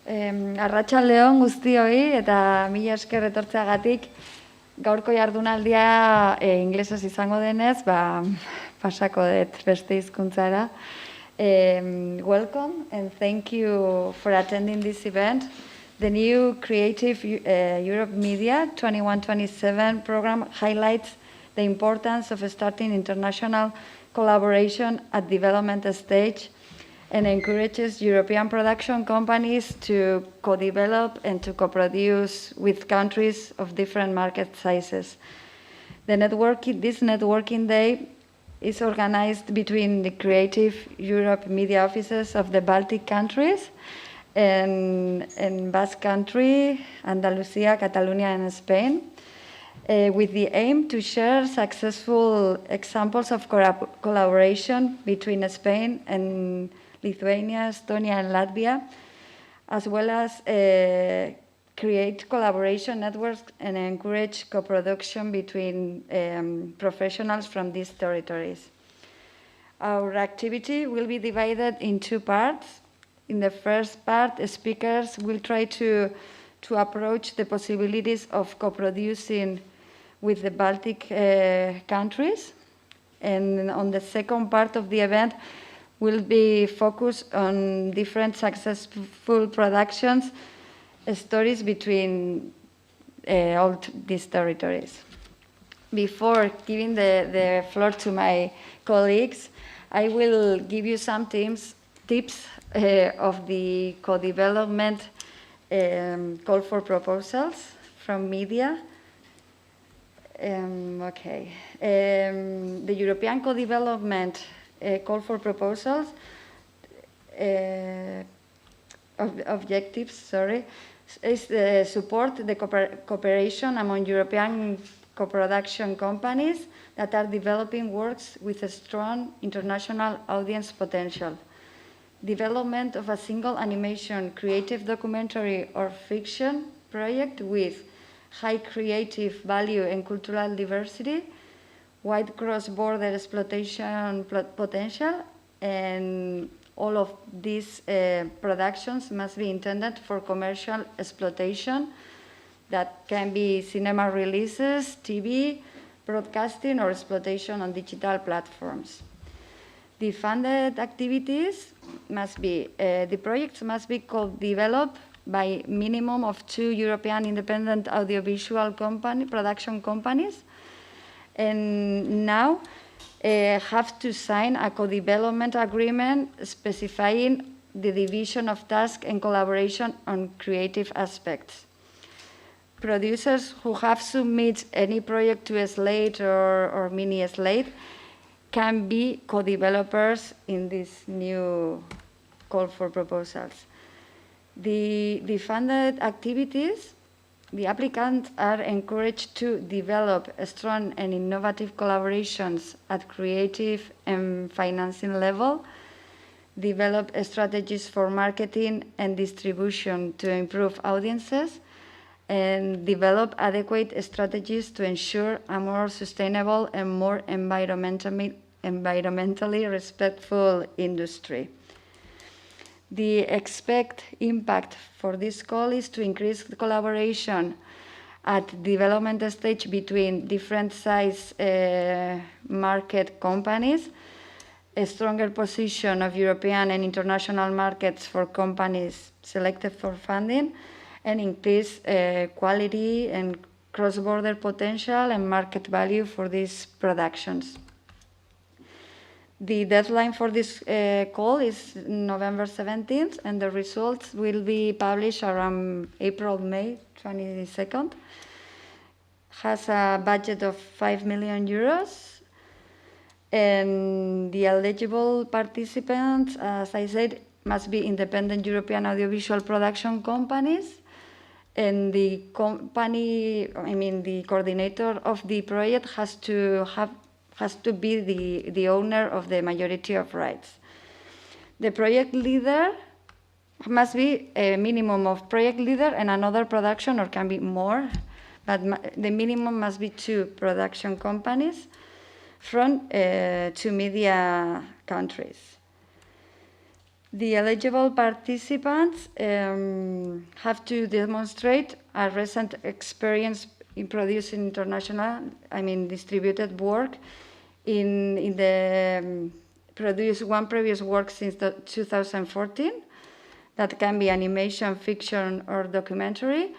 Arratsaldeon guztioi eta mila esker etortzeagatik. Gaurko jardunaldia inglesez izango denez, pasako dut beste hizkuntzara. Welcome and thank you for attending this event. The new Creative Europe Media 21-27 program highlights the importance of starting international collaboration at development stage and encourages European production companies to co-develop and to co-produce with countries of different market sizes. This networking day is organized between the Creative Europe Media offices of the Baltic countries and Basque Country, Andalusia, Catalonia, and Spain, with the aim to share successful examples of collaboration between Spain and Lithuania, Estonia, and Latvia, as well as create collaboration networks and encourage co-production between professionals from these territories. Our activity will be divided in two parts. In the first part, speakers will try to approach the possibilities of co-producing with the Baltic countries. And on the second part of the event, will be focused on different successful productions, stories between all these territories. Before giving the floor to my colleagues, I will give you some tips of the co-development call for proposals from media. The European co-development call for proposals objectives, is support the cooperation among European co-production companies that are developing works with a strong international audience potential. Development of a single animation, creative documentary or fiction project with high creative value and cultural diversity, wide cross-border exploitation potential, and all of these productions must be intended for commercial exploitation that can be cinema releases, TV, broadcasting, or exploitation on digital platforms. The funded activities must be, the projects must be co-developed by minimum of 2 European independent audiovisual production companies, and now have to sign a co-development agreement specifying the division of tasks and collaboration on creative aspects. Producers who have submitted any project to a slate or mini slate can be co-developers in this new call for proposals. The funded activities, the applicants are encouraged to develop strong and innovative collaborations at creative and financing level, develop strategies for marketing and distribution to improve audiences, and develop adequate strategies to ensure a more sustainable and more environmentally respectful industry. The expected impact for this call is to increase the collaboration at development stage between different size market companies, a stronger position of European and international markets for companies selected for funding, and increase quality and cross-border potential and market value for these productions. The deadline for this call is November 17th, and the results will be published around May 22nd. Has a budget of 5 million euros, and the eligible participants, as I said, must be independent European audiovisual production companies, and the coordinator of the project has to be the owner of the majority of rights. The project leader must be a minimum of project leader and another production, or can be more, but the minimum must be 2 production companies from 2 media countries. The eligible participants have to demonstrate a recent experience in producing distributed work in the produce one previous work since 2014 that can be animation, fiction, or documentary,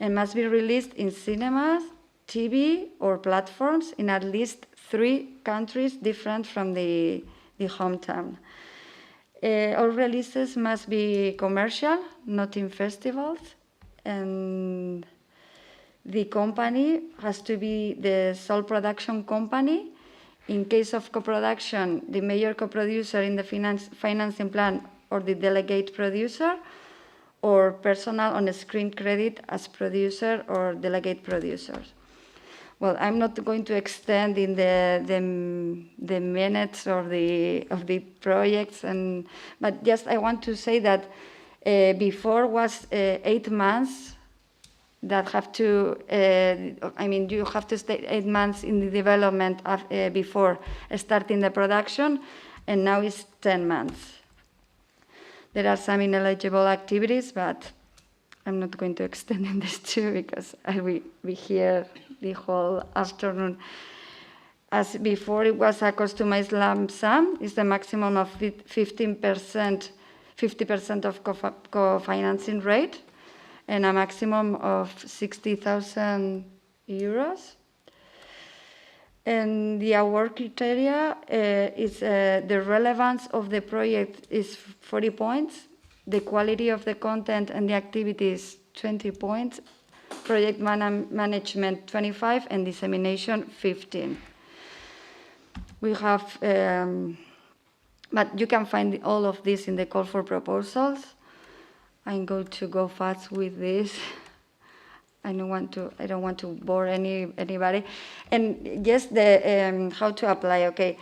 and must be released in cinemas, TV, or platforms in at least 3 countries different from the hometown. All releases must be commercial, not in festivals, and the company has to be the sole production company. In case of coproduction, the major coproducer in the financing plan or the delegate producer, or personal on-screen credit as producer or delegate producers. Well, I'm not going to extend in the minutes of the projects, but just I want to say that before was 8 months that have to, you have to stay 8 months in the development before starting the production, and now it's 10 months. There are some ineligible activities, but I'm not going to extend in this too because I will be here the whole afternoon. As before, it was a customized lump sum. It's the maximum of 50% of co-financing rate, and a maximum of 60,000 euros. And the award criteria is the relevance of the project is 40 points, the quality of the content and the activities 20 points, project management 25, and dissemination 15. We have, but you can find all of this in the call for proposals. I'm going to go fast with this. I don't want to bore anybody. And yes, how to apply. Okay,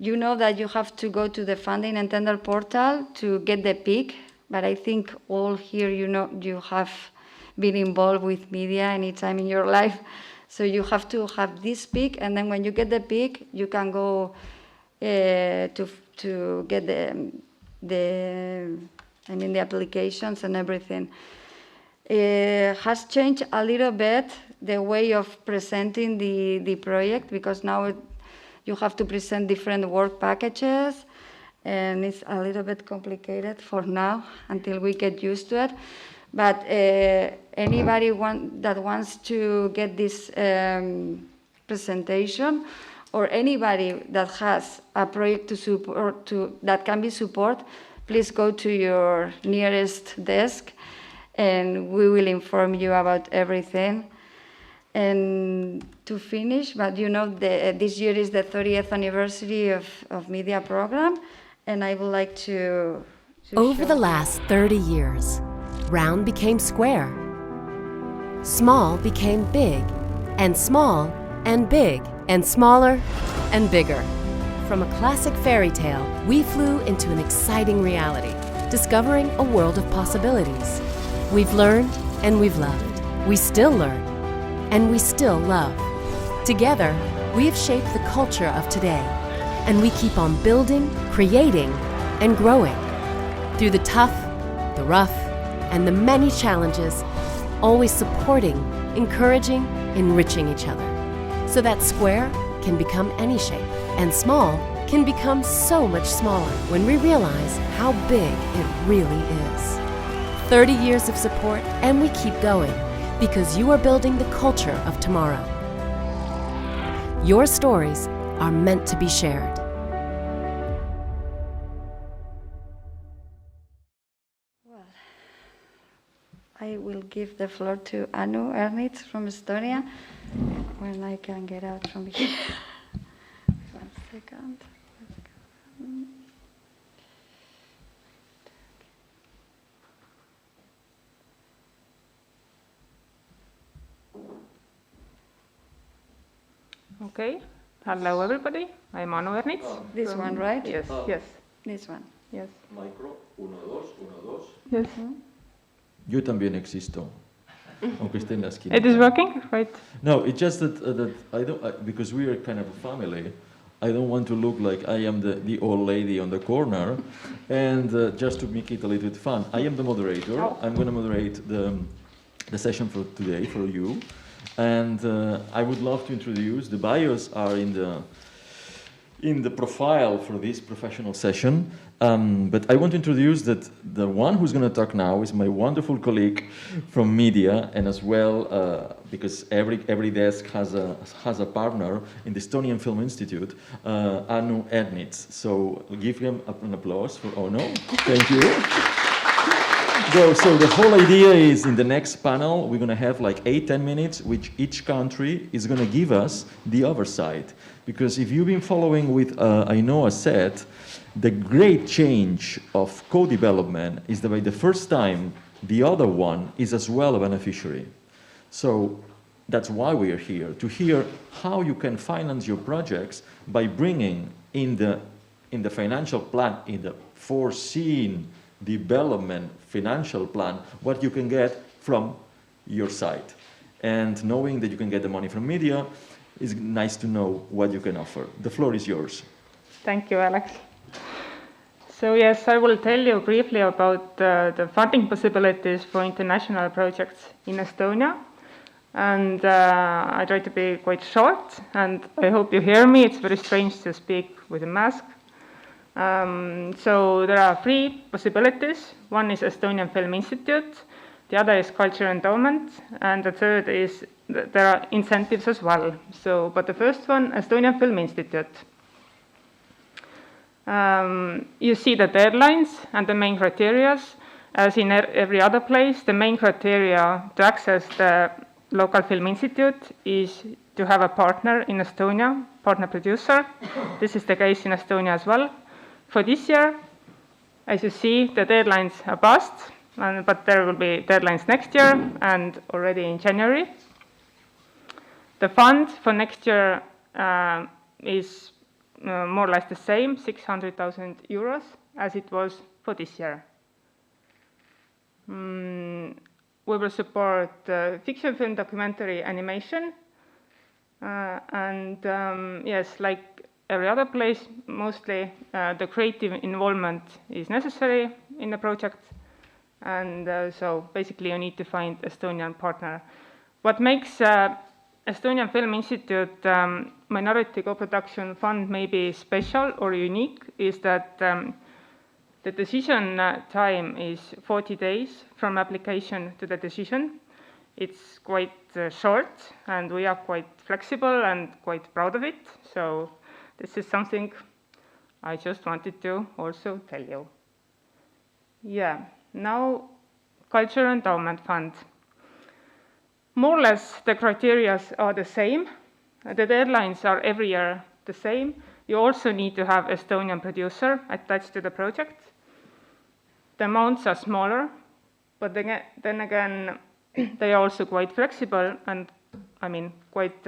you know that you have to go to the funding and tender portal to get the PIC. But I think all here, you have been involved with media anytime in your life. So you have to have this PIC, and then when you get the PIC, you can go to get the applications and everything. It has changed a little bit the way of presenting the project, because now you have to present different work packages, and it's a little bit complicated for now until we get used to it. But anybody that wants to get this presentation, or anybody that has a project to support that can be support, please go to your nearest desk, and we will inform you about everything. And to finish, but this year is the 30th anniversary of media program, and I would like to Over the last 30 years, round became square, small became big, and small and big, and smaller and bigger. From a classic fairy tale, we flew into an exciting reality, discovering a world of possibilities. We've learned and we've loved. We still learn and we still love. Together, we have shaped the culture of today, and we keep on building, creating, and growing. Through the tough, the rough, and the many challenges, always supporting, encouraging, enriching each other, so that square can become any shape, and small can become so much smaller when we realize how big it really is. 30 years of support, and we keep going, because you are building the culture of tomorrow. Your stories are meant to be shared. Well, I will give the floor to Anu Ernitz from Estonia, when I can get out from here. 1 second. Okay. Hello, everybody. I'm Anu Ernitz. This one, right? Yes, yes, This one. yes. Micro, 1, 2, 1, 2. Yes. Yo también existo, aunque esté en la esquina. It is working, right? No, it's just that I don't, because we are kind of a family. I don't want to look like I am the old lady on the corner. And just to make it a little bit fun, I am the moderator. I'm going to moderate the session for today for you. And I would love to introduce, the bios are in the profile for this professional session. But I want to introduce that the one who's going to talk now is my wonderful colleague from media, and as well, because every desk has a partner in the Estonian Film Institute, Anu Ernits. So give him an applause for Anu. Thank you. So the whole idea is, in the next panel, we're going to have like 8-10 minutes, which each country is going to give us the other side. Because if you've been following with Ainoa said, the great change of co-development is that by the first time, the other one is as well a beneficiary. So that's why we are here, to hear how you can finance your projects by bringing in the financial plan, in the foreseen development financial plan, what you can get from your side. And knowing that you can get the money from media, it's nice to know what you can offer. The floor is yours. Thank you, Alex. So yes, I will tell you briefly about the funding possibilities for international projects in Estonia. And I try to be quite short, and I hope you hear me. It's very strange to speak with a mask. So there are 3 possibilities. One is Estonian Film Institute, the other is Culture Endowment, and the third is there are incentives as well. So, but the first one, Estonian Film Institute. You see the deadlines and the main criteria. As in every other place, the main criteria to access the local film institute is to have a partner in Estonia, partner producer. This is the case in Estonia as well. For this year, as you see, the deadlines are passed, but there will be deadlines next year and already in January. The fund for next year is more or less the same, 600,000 euros, as it was for this year. We will support fiction, film, documentary, animation, and yes, like every other place, mostly the creative involvement is necessary in the project, and so basically you need to find Estonian partner. What makes Estonian Film Institute Minority Co-Production Fund maybe special or unique is that the decision time is 40 days from application to the decision. It's quite short, and we are quite flexible and quite proud of it. So this is something I just wanted to also tell you. Yeah, now Culture Endowment Fund. More or less the criteria are the same. The deadlines are every year the same. You also need to have Estonian producer attached to the project. The amounts are smaller, but then again, they are also quite flexible and, I mean, quite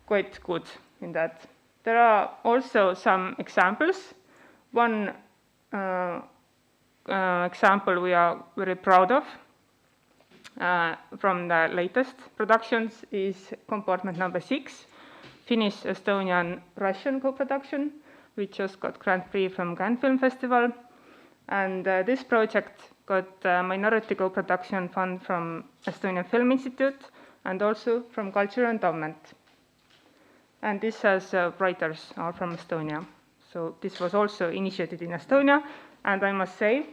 good in that. There are also some examples. One example we are very proud of from the latest productions is Compartment Number 6, Finnish-Estonian-Russian co-production, which just got Grand Prix from Cannes Film Festival. And this project got Minority Co-Production Fund from Estonian Film Institute and also from Culture Endowment. And this has writers are from Estonia. So this was also initiated in Estonia. And I must say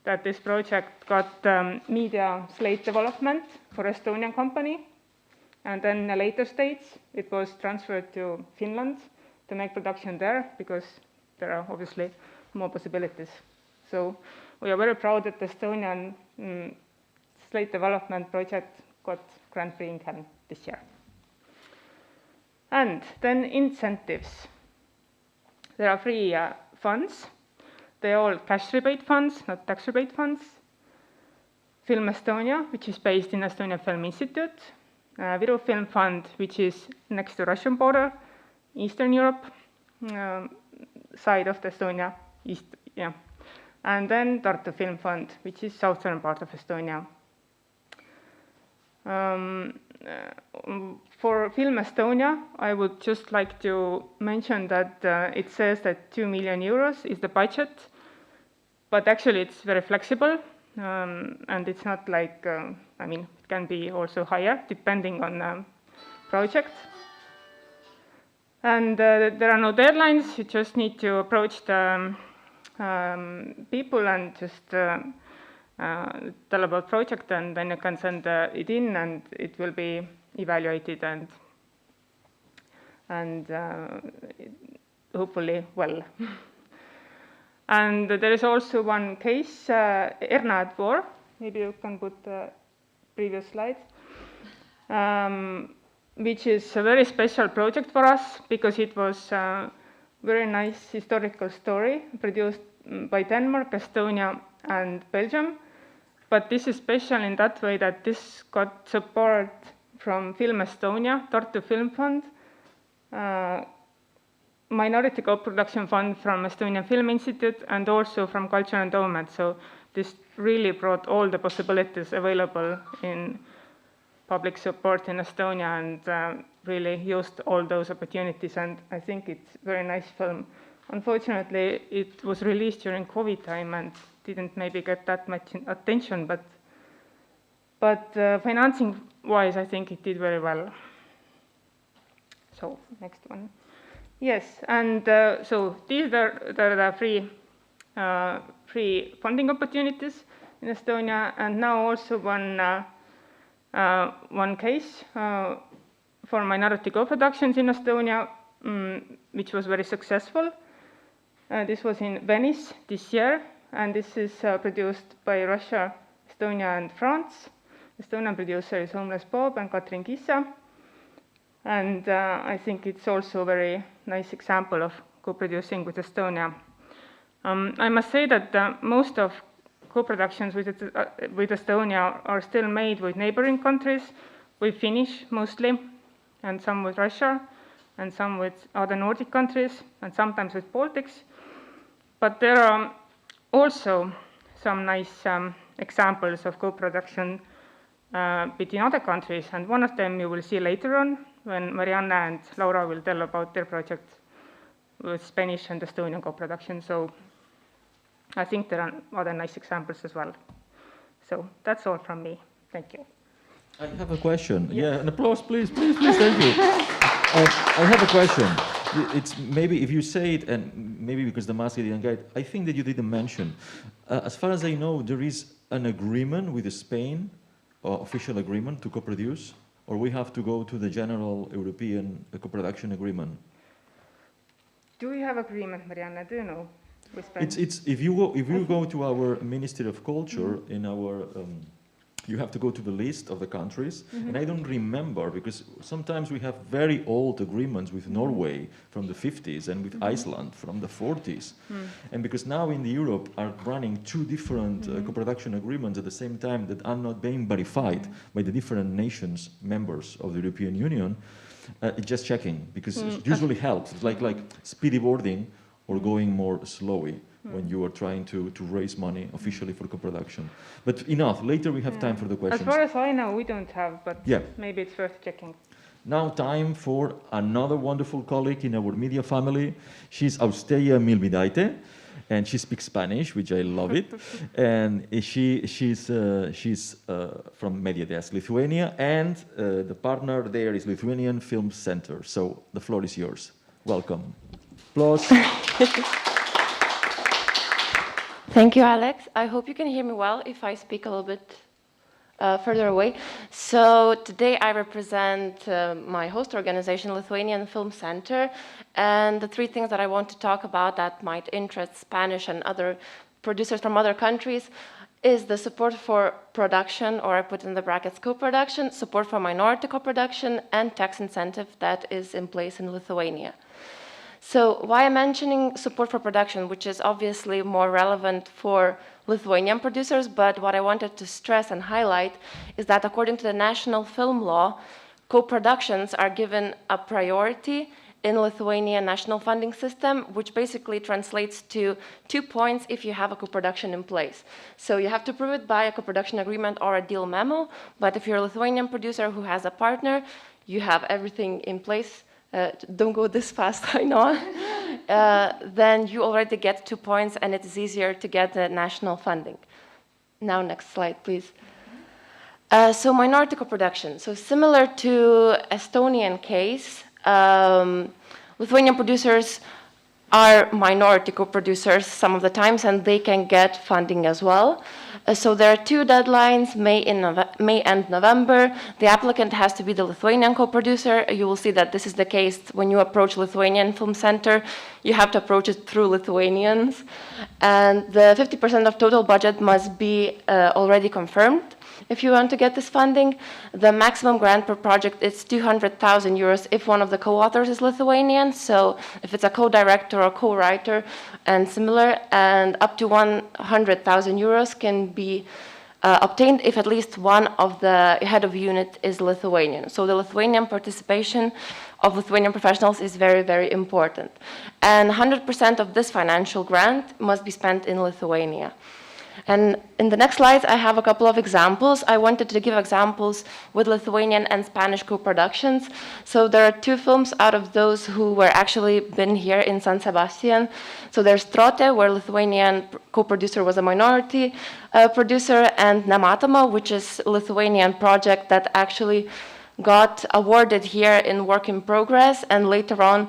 that this project got media slate development for Estonian company. And then in a later stage, it was transferred to Finland to make production there, because there are obviously more possibilities. So we are very proud that the Estonian slate development project got Grand Prix in Cannes this year. And then incentives. There are 3 funds. They are all cash rebate funds, not tax rebate funds. Film Estonia, which is based in Estonian Film Institute. Viru Film Fund, which is next to Russian border, Eastern Europe, side of the Estonia, east, yeah. And then Tartu Film Fund, which is southern part of Estonia. for Film Estonia, I would just like to mention that it says that 2 million euros is the budget, but actually it's very flexible, and it's not like, I mean, it can be also higher depending on project. And there are no deadlines, you just need to approach the people and just tell about project, and then you can send it in and it will be evaluated and hopefully well. And there is also one case, Erna at War, maybe you can put the previous slide, which is a very special project for us because it was a very nice historical story produced by Denmark, Estonia, and Belgium. But this is special in that way that this got support from Film Estonia, Tartu Film Fund, Minority Co-production Fund from Estonian Film Institute, and also from Culture Endowment. So this really brought all the possibilities available in public support in Estonia and really used all those opportunities. And I think it's a very nice film. Unfortunately, it was released during COVID time and didn't maybe get that much attention, but financing-wise, I think it did very well. So, next one. Yes, and so these are the free funding opportunities in Estonia, and now also one case for minority co-productions in Estonia, which was very successful. This was in Venice this year, and this is produced by Russia, Estonia, and France. Estonian producer is Homeless Bob and Katrin Kissa. And I think it's also a very nice example of co-producing with Estonia. I must say that most of co-productions with Estonia are still made with neighboring countries, with Finnish mostly, and some with Russia, and some with other Nordic countries, and sometimes with Baltics. But there are also some nice examples of co-production between other countries, and one of them you will see later on when Marianne and Laura will tell about their project with Spanish and Estonian co-production. So I think there are other nice examples as well. So that's all from me. Thank you. I have a question. Yes. Yeah, an applause, please, please, please, thank you. I have a question. It's maybe if you say it, and maybe because the mask didn't get, I think that you didn't mention. As far as I know, there is an agreement with Spain, official agreement to co-produce, or we have to go to the general European co-production agreement. Do we have agreement, Marianne? Do you know? With Spain? It's if you go to our Ministry of Culture in our. You have to go to the list of the countries, and I don't remember, because sometimes we have very old agreements with Norway from the 50s and with Iceland from the 40s. And because now in Europe are running two different co-production agreements at the same time that are not being verified by the different nations, members of the European Union, it's just checking, because it usually helps. It's like speedy boarding or going more slowly when you are trying to raise money officially for co-production. But enough, later we have time for the questions. As far as I know, we don't have, but maybe it's worth checking. Now time for another wonderful colleague in our media family. She's Austeia Milvidaite, and she speaks Spanish, which I love it. And she's from Media Desk Lithuania, and the partner there is Lithuanian Film Center. So the floor is yours. Welcome. Applause. Thank you, Alex. I hope you can hear me well if I speak a little bit further away. So today I represent my host organization, Lithuanian Film Center, and the three things that I want to talk about that might interest Spanish and other producers from other countries is the support for production, or I put in the brackets co-production, support for minority co-production, and tax incentive that is in place in Lithuania. So why I'm mentioning support for production, which is obviously more relevant for Lithuanian producers, but what I wanted to stress and highlight is that according to the national film law, co-productions are given a priority in Lithuania national funding system, which basically translates to 2 points if you have a co-production in place. So you have to prove it by a co-production agreement or a deal memo, but if you're a Lithuanian producer who has a partner, you have everything in place. Don't go this fast, I know. Then you already get 2 points, and it is easier to get the national funding. Now, next slide, please. So minority coproduction. So similar to Estonian case, Lithuanian producers are minority co-producers some of the times, and they can get funding as well. So there are 2 deadlines, May and November. The applicant has to be the Lithuanian co-producer. You will see that this is the case when you approach Lithuanian Film Center. You have to approach it through Lithuanians. And the 50% of total budget must be already confirmed. If you want to get this funding, the maximum grant per project is 200,000 euros if one of the co-authors is Lithuanian, so if it's a co-director or co-writer and similar, and up to 100,000 euros can be obtained if at least one of the head of unit is Lithuanian. So the Lithuanian participation of Lithuanian professionals is very, very important. And 100% of this financial grant must be spent in Lithuania. And in the next slides, I have a couple of examples. I wanted to give examples with Lithuanian and Spanish co-productions. So there are 2 films out of those who were actually been here in San Sebastian. So there's Trote, where Lithuanian co-producer was a minority producer, and Nematoma, which is a Lithuanian project that actually got awarded here in work in progress, and later on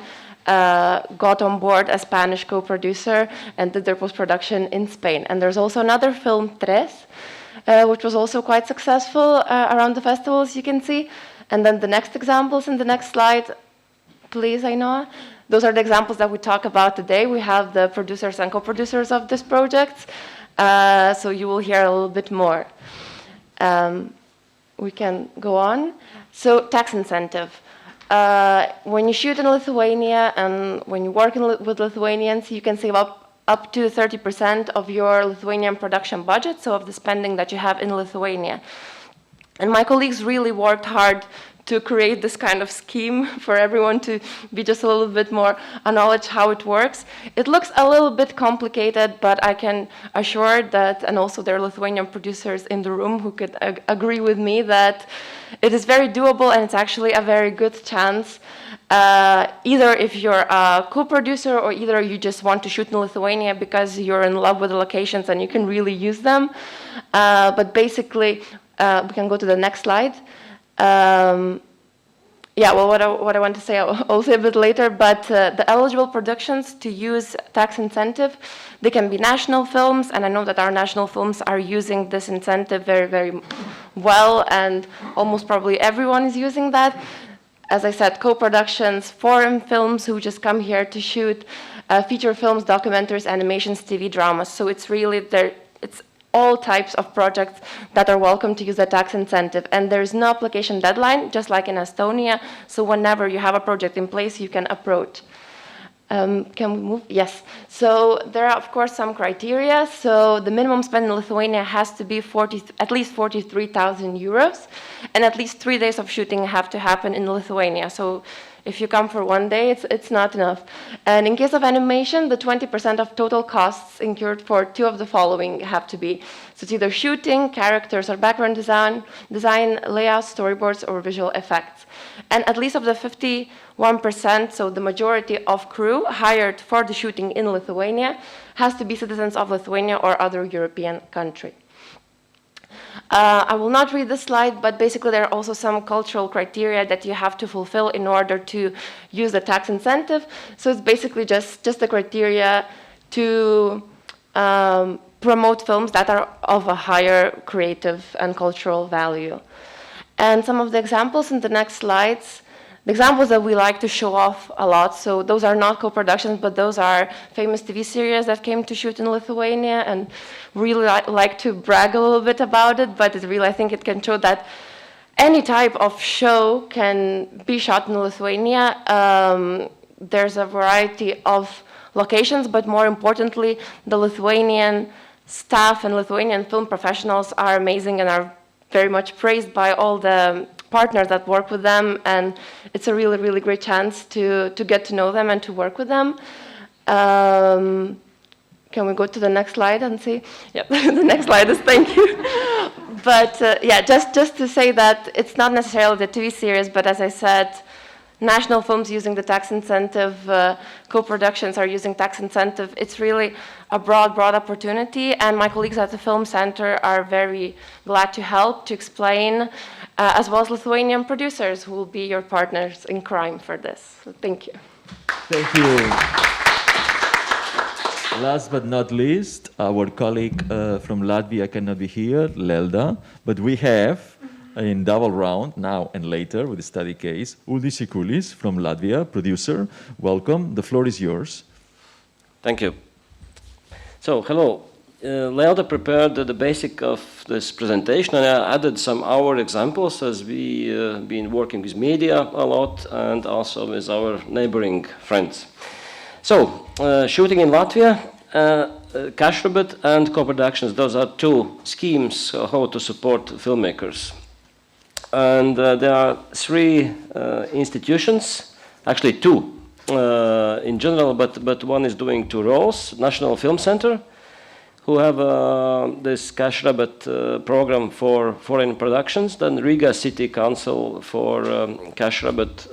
got on board a Spanish co-producer and did their post-production in Spain. And there's also another film, Tres, which was also quite successful around the festivals, you can see. And then the next examples in the next slide, please, Ainhoa. Those are the examples that we talk about today. We have the producers and co-producers of this project, so you will hear a little bit more. We can go on. So tax incentive. When you shoot in Lithuania and when you work with Lithuanians, you can save up to 30% of your Lithuanian production budget, so of the spending that you have in Lithuania. And my colleagues really worked hard to create this kind of scheme for everyone to be just a little bit more acknowledge how it works. It looks a little bit complicated, but I can assure that, and also there are Lithuanian producers in the room who could agree with me that it is very doable, and it's actually a very good chance. Either if you're a co-producer or either you just want to shoot in Lithuania because you're in love with the locations and you can really use them. But basically, we can go to the next slide. Yeah, well, what I want to say, I'll say a bit later, but the eligible productions to use tax incentive, they can be national films, and I know that our national films are using this incentive very, very well, and almost probably everyone is using that. As I said, co-productions, foreign films who just come here to shoot, feature films, documentaries, animations, TV dramas, so it's really there, it's all types of projects that are welcome to use the tax incentive. And there's no application deadline, just like in Estonia. So whenever you have a project in place, you can approach. Can we move? Yes. So there are, of course, some criteria. So the minimum spend in Lithuania has to be at least 43,000 euros. And at least 3 days of shooting have to happen in Lithuania. So if you come for 1 day, it's not enough. And in case of animation, the 20% of total costs incurred for 2 of the following have to be. So it's either shooting, characters or background design, layout, storyboards, or visual effects. And at least of the 51%, so the majority of crew hired for the shooting in Lithuania, has to be citizens of Lithuania or other European country. I will not read this slide, but basically there are also some cultural criteria that you have to fulfill in order to use the tax incentive. So it's basically just the criteria to promote films that are of a higher creative and cultural value. And some of the examples in the next slides, the examples that we like to show off a lot, so those are not co-productions, but those are famous TV series that came to shoot in Lithuania, and really like to brag a little bit about it, but I think it can show that any type of show can be shot in Lithuania. There's a variety of locations, but more importantly, the Lithuanian staff and Lithuanian film professionals are amazing and are very much praised by all the partners that work with them, and it's a really, really great chance to get to know them and to work with them. Can we go to the next slide and see? Yeah, the next slide is thank you. But yeah, just to say that it's not necessarily the TV series, but as I said, national films using the tax incentive, co-productions are using tax incentive. It's really a broad opportunity, and my colleagues at the Film Center are very glad to help, to explain, as well as Lithuanian producers who will be your partners in crime for this. So thank you. Thank you. Last but not least, our colleague from Latvia cannot be here, Lelda, but we have in double round, now and later, with the study case, Uldis Ikulis from Latvia, producer. Welcome, the floor is yours. Thank you. So, hello. Lelda prepared the basic of this presentation, and I added some our examples as we been working with media a lot and also with our neighboring friends. So, shooting in Latvia, cash rebate and co-productions, those are two schemes how to support filmmakers. And there are three institutions, actually two in general, but one is doing two roles. National Film Center, who have this cash rebate program for foreign productions, then Riga City Council for cash rebate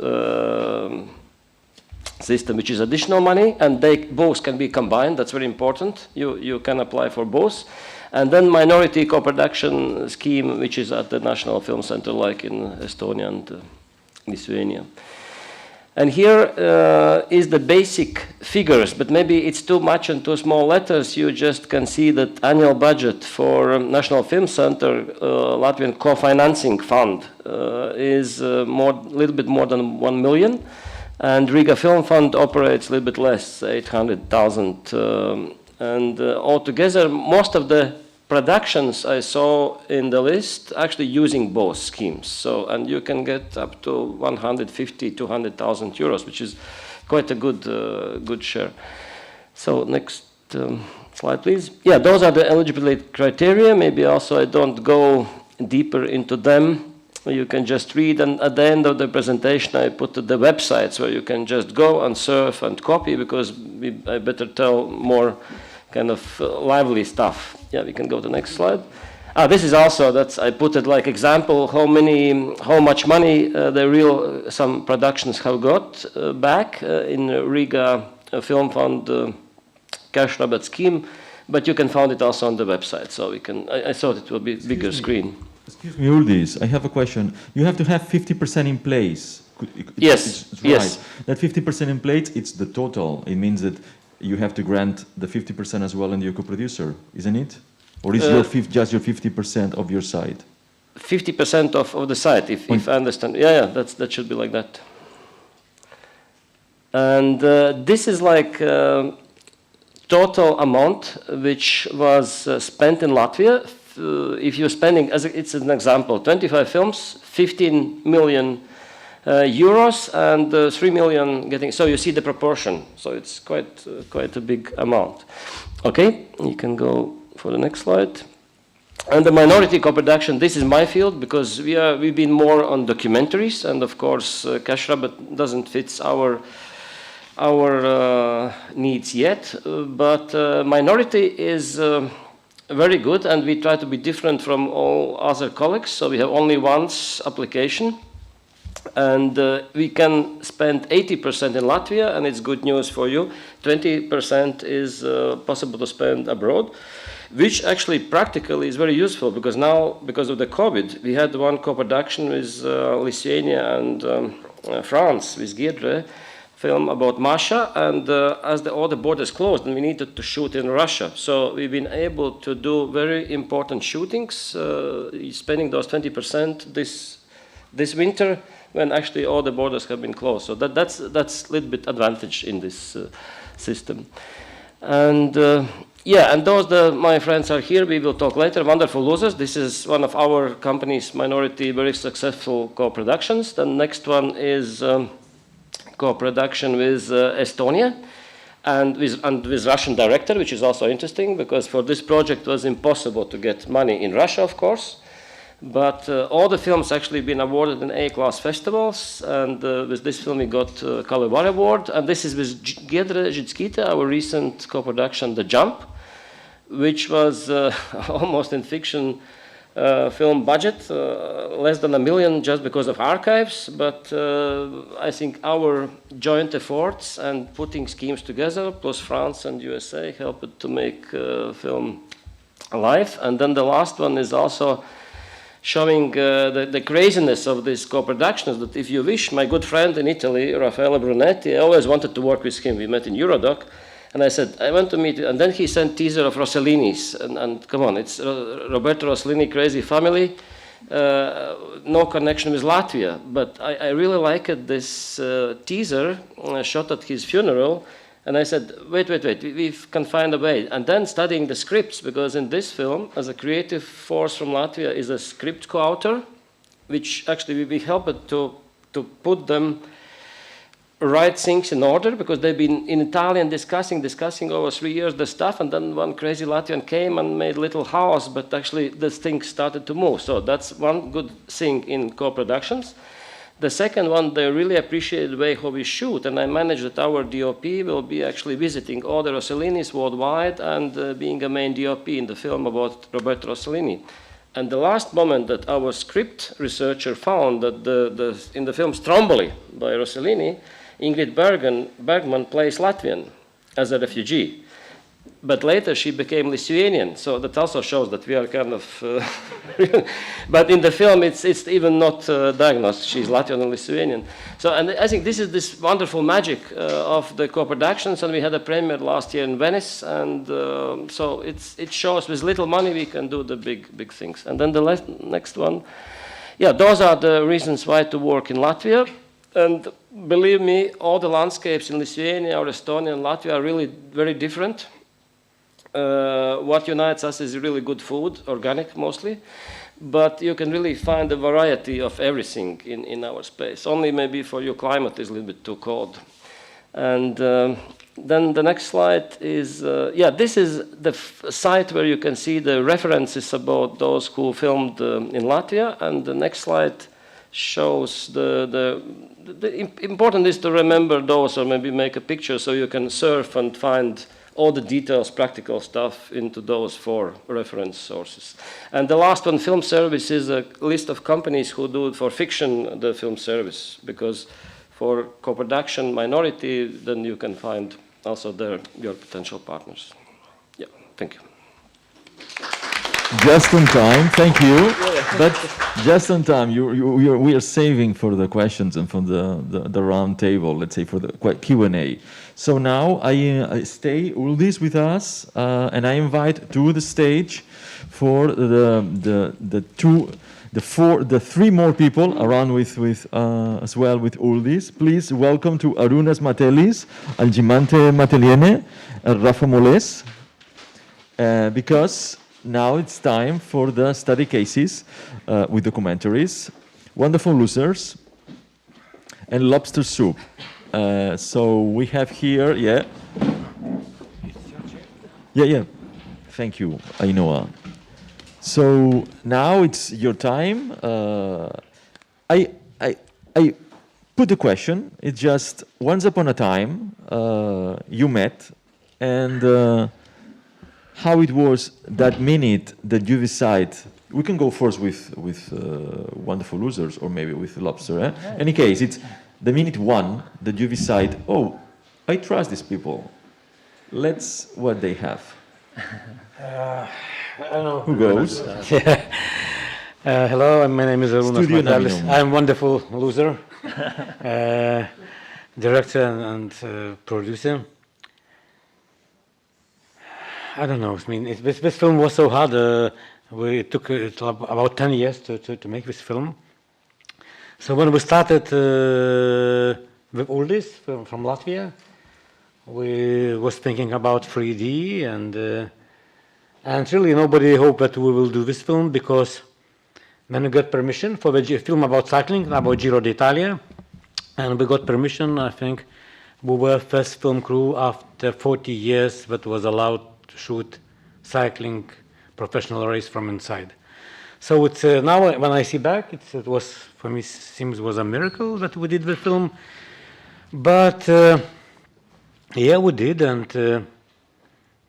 system, which is additional money, and they both can be combined. That's very important. You can apply for both. And then minority co-production scheme, which is at the National Film Center, like in Estonia and Lithuania. And here is the basic figures, but maybe it's too much and too small letters. You just can see that annual budget for National Film Center, Latvian co-financing fund, is a little bit more than 1 million. And Riga Film Fund operates a little bit less, 800,000. And altogether, most of the productions I saw in the list actually using both schemes. So, and you can get up to 150, 200,000 euros, which is quite a good share. So next slide, please. Yeah, those are the eligibility criteria. Maybe also I don't go deeper into them. You can just read, and at the end of the presentation I put the websites where you can just go and surf and copy, because I better tell more kind of lively stuff. Yeah, we can go to the next slide. This is also, I put it like example, how much money some productions have got back in Riga Film Fund cash rebate scheme, but you can find it also on the website, so we can, I thought it will be bigger screen. Excuse me, Uldis, I have a question. You have to have 50% in place. Yes, it's right. Yes. That 50% in place, it's the total. It means that you have to grant the 50% as well in your co-producer, isn't it? Or is just your 50% of your side? 50% of the site, if I understand. Yeah, that should be like that. And this is like total amount which was spent in Latvia. If you're spending, it's an example, 25 films, 15 million euros, and 3 million getting, so you see the proportion. So it's quite a big amount. Okay, you can go for the next slide. And the minority co-production, this is my field, because we've been more on documentaries, and of course cash rebate doesn't fit our needs yet, but minority is very good, and we try to be different from all other colleagues. So we have only once application, and we can spend 80% in Latvia, and it's good news for you. 20% is possible to spend abroad, which actually practically is very useful, because now, because of the COVID, we had one co-production with Lithuania and France, with Giedre, film about Masha, and as all the borders closed, and we needed to shoot in Russia. So we've been able to do very important shootings, spending those 20% this winter, when actually all the borders have been closed. So that's a little bit advantage in this system. And yeah, and my friends are here. We will talk later. Wonderful Losers. This is one of our company's minority, very successful co-productions. The next one is co-production with Estonia and with Russian director, which is also interesting, because for this project it was impossible to get money in Russia, of course. But all the films actually been awarded in A-class festivals, and with this film we got Kalevar Award, and this is with Giedre Žitskite, our recent co-production, The Jump, which was almost in fiction film budget, less than $1 million just because of archives, but I think our joint efforts and putting schemes together, plus France and USA, helped to make film alive. And then the last one is also showing the craziness of these co-productions, that if you wish, my good friend in Italy, Raffaele Brunetti, I always wanted to work with him. We met in Eurodoc, and I said, I want to meet you. And then he sent teaser of Rossellini's, and come on, it's Roberto Rossellini, Crazy Family, no connection with Latvia. But I really liked this teaser shot at his funeral, and I said, wait, we can find a way. And then studying the scripts, because in this film, as a creative force from Latvia is a script co-author, which actually we helped to put them write things in order, because they've been in Italian discussing over 3 years the stuff, and then one crazy Latvian came and made a little house, but actually this thing started to move. So that's one good thing in co-productions. The second one, they really appreciate the way how we shoot, and I managed that our DOP will be actually visiting all the Rossellinis worldwide and being a main DOP in the film about Roberto Rossellini. And the last moment that our script researcher found that in the film Stromboli by Rossellini, Ingrid Bergman plays Latvian as a refugee. But later she became Lithuanian, so that also shows that we are kind of... but in the film it's even not diagnosed, she's Latvian and Lithuanian. So, and I think this is this wonderful magic of the co-productions, and we had a premiere last year in Venice, and so it shows with little money we can do the big things. And then the next one, yeah, those are the reasons why to work in Latvia. And believe me, all the landscapes in Lithuania or Estonia and Latvia are really very different. What unites us is really good food, organic mostly, but you can really find a variety of everything in our space. Only maybe for you climate is a little bit too cold. And then the next slide is, this is the site where you can see the references about those who filmed in Latvia, and the next slide shows the important is to remember those, or maybe make a picture so you can surf and find all the details, practical stuff into those 4 reference sources. And the last one, film service, is a list of companies who do for fiction the film service, because for co-production minority, then you can find also there your potential partners. Yeah, thank you. Just on time, thank you. But just on time, we are saving for the questions and for the round table, let's say, for the Q&A. So now I stay Uldis with us, and I invite to the stage for the 3 more people around with as well with Uldis. Please welcome to Arunas Matelis, Algimante Mateliene, and Rafa Moles, because now it's time for the study cases with documentaries, Wonderful Losers, and Lobster Soup. So we have here, yeah. Thank you, Ainoa. So now it's your time. I put the question. It's just once upon a time you met, and how it was that minute that you decide. We can go first with Wonderful Losers, or maybe with Lobster. Yeah. Any case, it's the minute 1 that you decide, oh, I trust these people. Let's what they have. I don't know. Who goes? Hello, my name is Arunas Matalis. I'm Wonderful Loser, director and producer. I don't know. I mean, this film was so hard. It took about 10 years to make this film. So when we started with all this from Latvia, we was thinking about 3D, and really nobody hoped that we will do this film, because when we got permission for the film about cycling, about Giro d'Italia, and we got permission, I think we were first film crew after 40 years that was allowed to shoot cycling professional race from inside. So it's now when I see back, it was for me seems was a miracle that we did the film, but yeah, we did, and you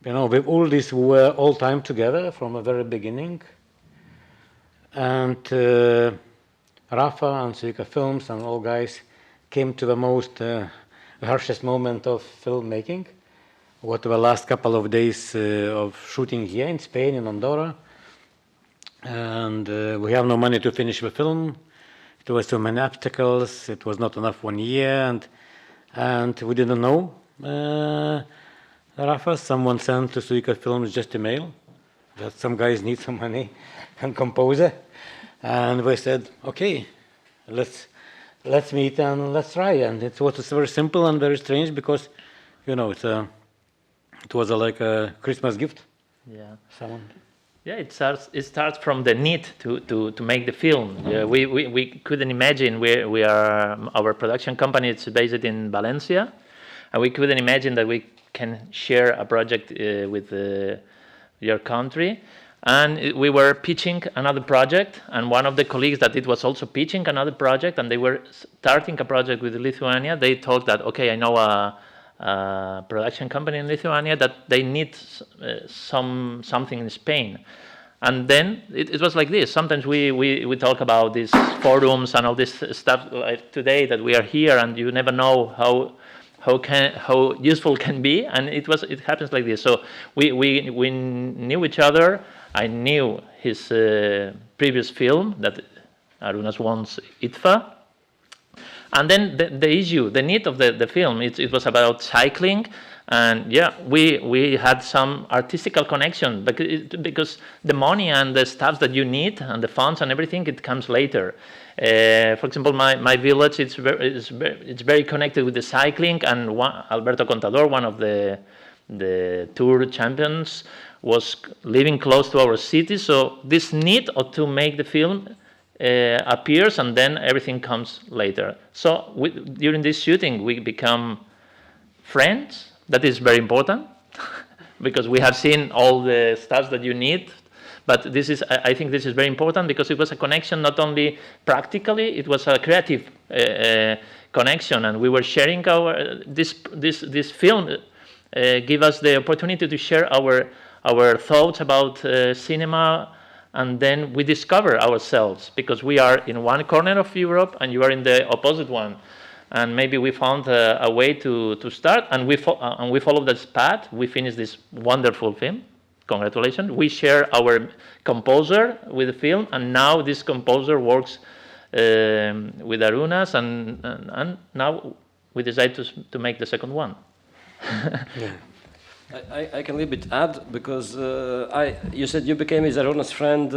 know, with all this, we were all time together from the very beginning, and Rafa and Suika Films and all guys came to the most harshest moment of filmmaking. What the last couple of days of shooting here in Spain, in Andorra, and we have no money to finish the film. There were so many obstacles. It was not enough 1 year, and we didn't know. Rafa, someone sent to Suika Films just a mail that some guys need some money and composer, and we said, okay, let's meet and let's try. And it was very simple and very strange because, you know, it was like a Christmas gift. Yeah. Someone. Yeah, it starts from the need to make the film. Yeah, we couldn't imagine we are our production company. It's based in Valencia, and we couldn't imagine that we can share a project with your country. And we were pitching another project, and one of the colleagues that it was also pitching another project, and they were starting a project with Lithuania. They thought that, okay, I know a production company in Lithuania that they need something in Spain. And then it was like this. Sometimes we talk about these forums and all this stuff like today that we are here, and you never know how useful can be, and it happens like this. So we knew each other. I knew his previous film that Arunas wants ITFA. And then the issue, the need of the film, it was about cycling, and yeah, we had some artistical connection because the money and the stuff that you need and the funds and everything, it comes later. For example, my village, it's very connected with the cycling, and Alberto Contador, one of the tour champions, was living close to our city, so this need to make the film appears, and then everything comes later. So during this shooting, we become friends. That is very important because we have seen all the stuff that you need. But I think this is very important because it was a connection not only practically, it was a creative connection, and we were sharing this film give us the opportunity to share our thoughts about cinema. And then we discover ourselves because we are in one corner of Europe and you are in the opposite one. And maybe we found a way to start, and we follow this path. We finished this wonderful film. Congratulations. We share our composer with the film, and now this composer works with Arunas, and now we decide to make the second one. Yeah. I can a little bit add, because you said you became Arunas' friend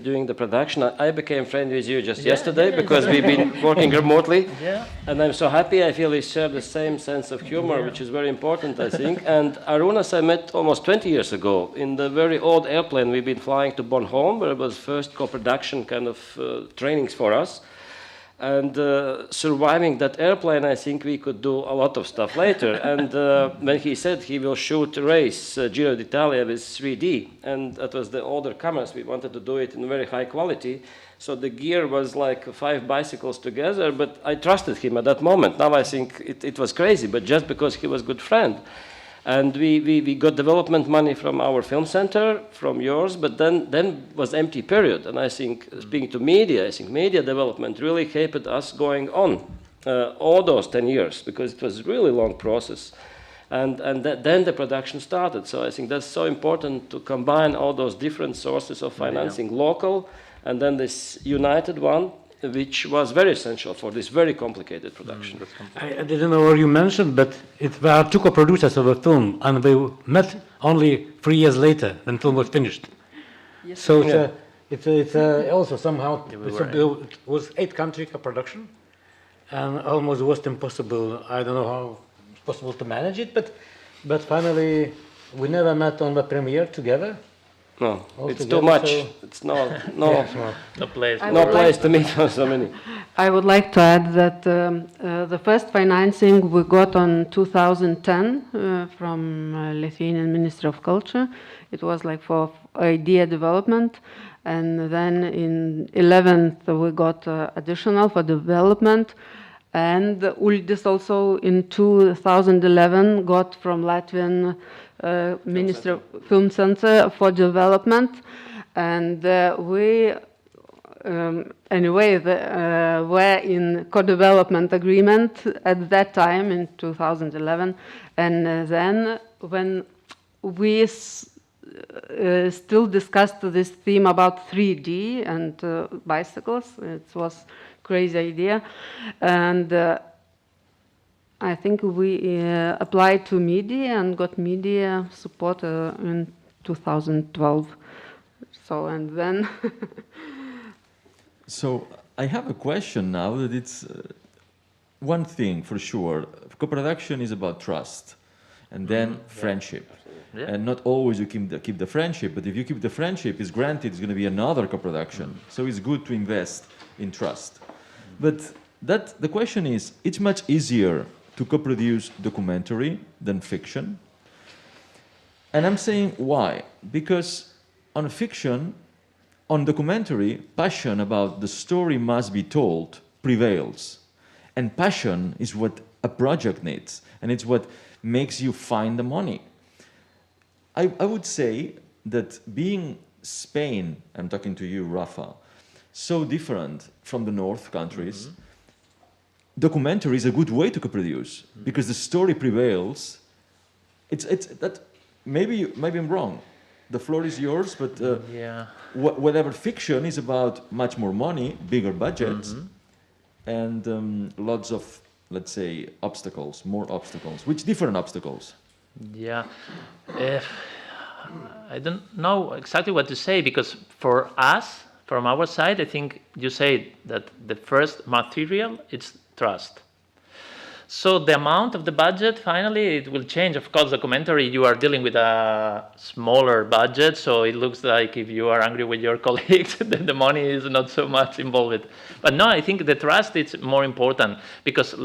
during the production. I became friend with you just yesterday because we've been working remotely. Yeah. And I'm so happy. I feel we share the same sense of humor, which is very important, I think. And Arunas I met almost 20 years ago in the very old airplane we've been flying to Bornholm, where it was first co-production kind of trainings for us. And surviving that airplane, I think we could do a lot of stuff later. And when he said he will shoot a race, Giro d'Italia, with 3D, and that was the older cameras, we wanted to do it in very high quality. So the gear was like 5 bicycles together, but I trusted him at that moment. Now I think it was crazy, but just because he was a good friend. And we got development money from our film center, from yours, but then was empty period. And I think, speaking to media, I think media development really kept us going on all those 10 years, because it was a really long process. And then the production started. So I think that's so important to combine all those different sources of financing, local, and then this united one, which was very essential for this very complicated production. I didn't know what you mentioned, but there are 2 co-producers of the film, and they met only 3 years later when the film was finished. Yes. So it's also somehow, it was 8-country co-production, and almost was impossible. I don't know how it's possible to manage it, but finally we never met on the premiere together. No, it's too much. So it's no place to meet so many. I would like to add that the first financing we got on 2010 from Lithuanian Ministry of Culture. It was like for idea development, And then in 11th we got additional for development. And Uldis also in 2011 got from Latvian Ministry of Film Center for development. And we anyway, were in co-development agreement at that time in 2011, and then when we still discussed this theme about 3D and bicycles, it was crazy idea, and I think we applied to media and got media support in 2012. So and then. So I have a question now that it's one thing for sure. Co-production is about trust and then friendship. Yeah. And not always you keep the friendship, but if you keep the friendship, it's granted it's going to be another co-production. So it's good to invest in trust. But the question is, it's much easier to co-produce documentary than fiction. And I'm saying why? Because on fiction, on documentary, passion about the story must be told prevails. And passion is what a project needs, and it's what makes you find the money. I would say that being Spain, I'm talking to you, Rafa, so different from the North countries, documentary is a good way to co-produce, because the story prevails. It's that maybe I'm wrong. The floor is yours, but whatever fiction is about much more money, bigger budgets, and lots of, let's say, obstacles, more obstacles. Which different obstacles? Yeah, I don't know exactly what to say, because for us, from our side, I think you say that the first material is trust. So the amount of the budget, finally, it will change. Of course, documentary, you are dealing with a smaller budget, so it looks like if you are angry with your colleagues, then the money is not so much involved. But no, I think the trust is more important, because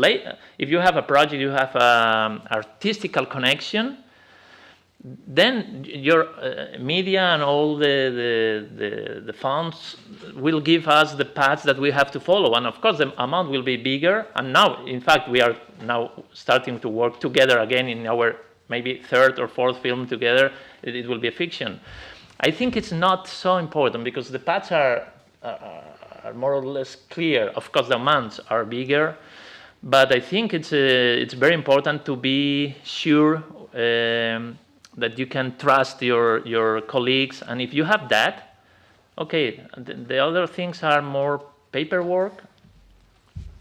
if you have a project, you have an artistical connection, then your media and all the funds will give us the paths that we have to follow. And of course, the amount will be bigger. And now, in fact, we are now starting to work together again in our maybe third or fourth film together. It will be a fiction. I think it's not so important because the paths are more or less clear. Of course, the amounts are bigger. But I think it's very important to be sure that you can trust your colleagues, and if you have that, okay, the other things are more paperwork,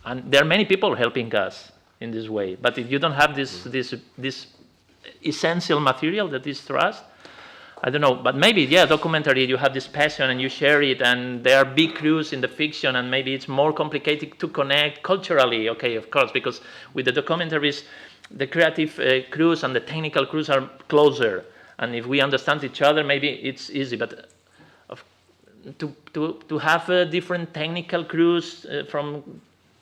and there are many people helping us in this way. But if you don't have this essential material that is trust, I don't know. But maybe, yeah, documentary, you have this passion and you share it, and there are big crews in the fiction, and maybe it's more complicated to connect culturally. Okay, of course, because with the documentaries, the creative crews and the technical crews are closer, and if we understand each other, maybe it's easy. But to have different technical crews from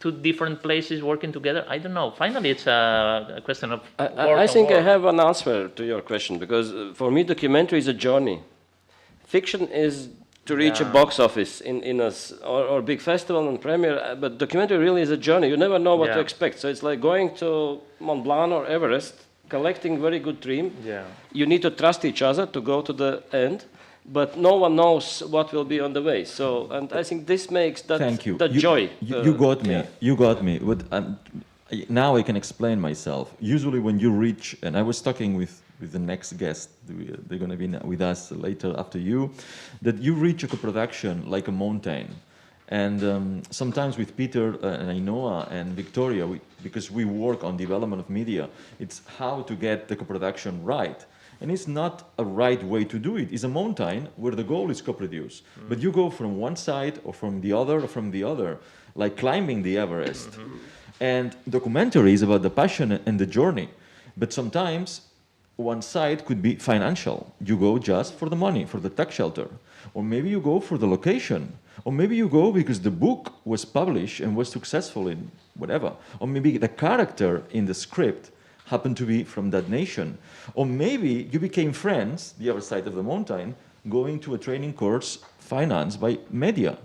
two different places working together, I don't know. Finally, it's a question of I think I have an answer to your question, because for me, documentary is a journey. Fiction is to reach a box office in a or big festival and premiere, but documentary really is a journey. You never know what to expect. So it's like going to Mont Blanc or Everest, collecting very good dream. Yeah. You need to trust each other to go to the end, but no one knows what will be on the way. So, and I think this makes that, that joy. You got me. You got me. But now I can explain myself. Usually when you reach, and I was talking with the next guest, they're going to be with us later after you, that you reach a co-production like a mountain. And sometimes with Peter and Ainhoa and Victoria, because we work on development of media, it's how to get the co-production right. And it's not a right way to do it. It's a mountain where the goal is co-produce. But you go from one side or from the other, like climbing the Everest. And documentary is about the passion and the journey. But sometimes one side could be financial. You go just for the money, for the tax shelter. Or maybe you go for the location. Or maybe you go because the book was published and was successful in whatever. Or maybe the character in the script happened to be from that nation. Or maybe you became friends, the other side of the mountain, going to a training course financed by media.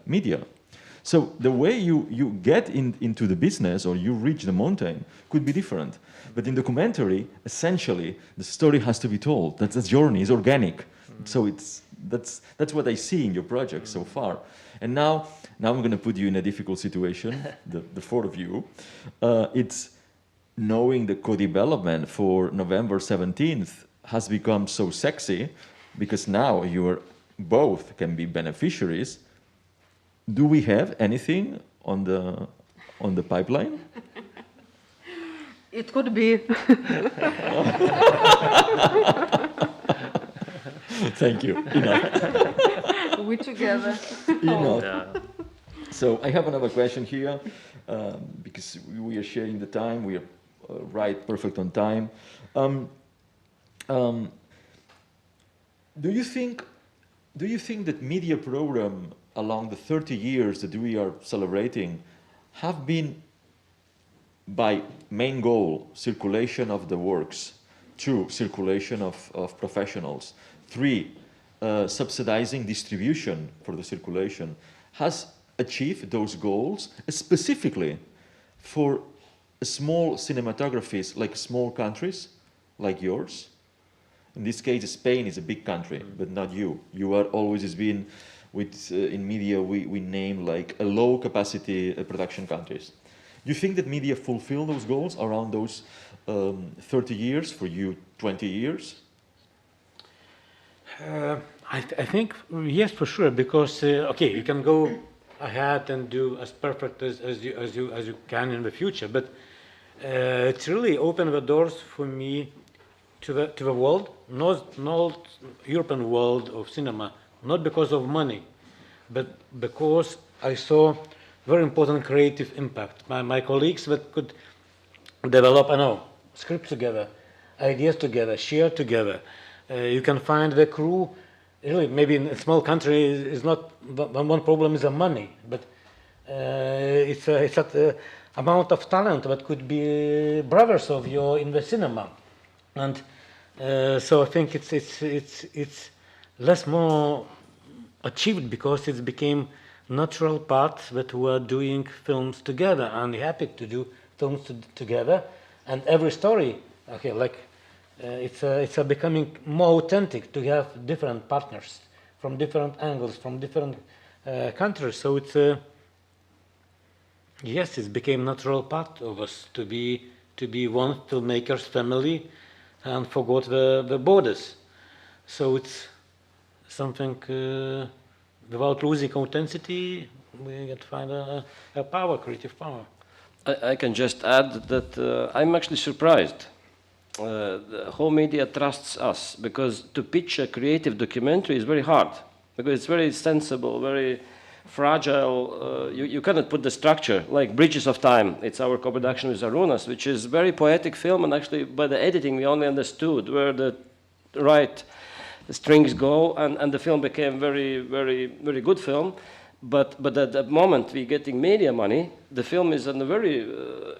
So the way you get into the business or you reach the mountain could be different. But in documentary, essentially, the story has to be told. That's the journey, it's organic. So that's what I see in your project so far. And now I'm going to put you in a difficult situation, the four of you. It's knowing the co-development for November 17th has become so sexy because now you are both can be beneficiaries. Do we have anything on the pipeline? It could be. Thank you. Enough. We together. Enough. Yeah. So I have another question here because we are sharing the time. We are right, perfect on time. Do you think that media program along the 30 years that we are celebrating have been by main goal circulation of the works, 2, circulation of professionals, 3, subsidizing distribution for the circulation, has achieved those goals specifically for small cinematographies like small countries like yours? In this case, Spain is a big country, but not you. You are always has been with in media we name like a low capacity production countries. Do you think that media fulfill those goals around those 30 years, for you 20 years? I think yes, for sure, because okay, you can go ahead and do as perfect as you can in the future, but it's really opened the doors for me to the world, not European world of cinema, not because of money, but because I saw very important creative impact. My colleagues that could develop, scripts together, ideas together, share together. You can find the crew. Really, maybe in a small country is not one problem is the money, but it's that amount of talent that could be brothers of you in the cinema, and so I think it's less more achieved because it became natural part that we are doing films together and happy to do films together, and every story, okay, like. It's becoming more authentic to have different partners from different angles, from different countries. So it's yes, it became natural part of us to be one filmmakers family, and forgot the borders. So it's something without losing authenticity. We get to find a power, creative power. I can just add that I'm actually surprised. The whole media trusts us, because to pitch a creative documentary is very hard, because it's very sensible, very fragile. You cannot put the structure, like Bridges of Time. It's our co-production with Arunas, which is very poetic film, and actually by the editing we only understood where the right strings go, and the film became very, very, very good film. But at the moment we're getting media money, the film is in a very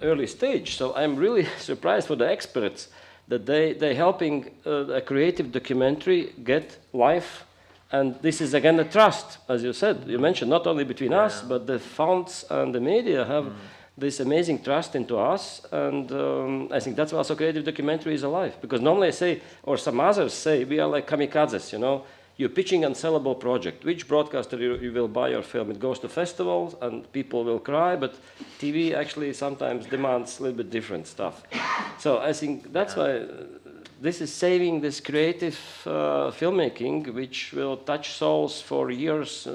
early stage. So I'm really surprised for the experts that they're helping a creative documentary get life. And this is again a trust, as you said, you mentioned, not only between us, but the funds and the media have this amazing trust into us. And I think that's why also creative documentary is alive. Because normally I say, or some others say, we are like kamikazes, you know. You're pitching an unsellable project. Which broadcaster you will buy your film? It goes to festivals and people will cry, but TV actually sometimes demands a little bit different stuff. So I think that's why this is saving this creative filmmaking, which will touch souls for years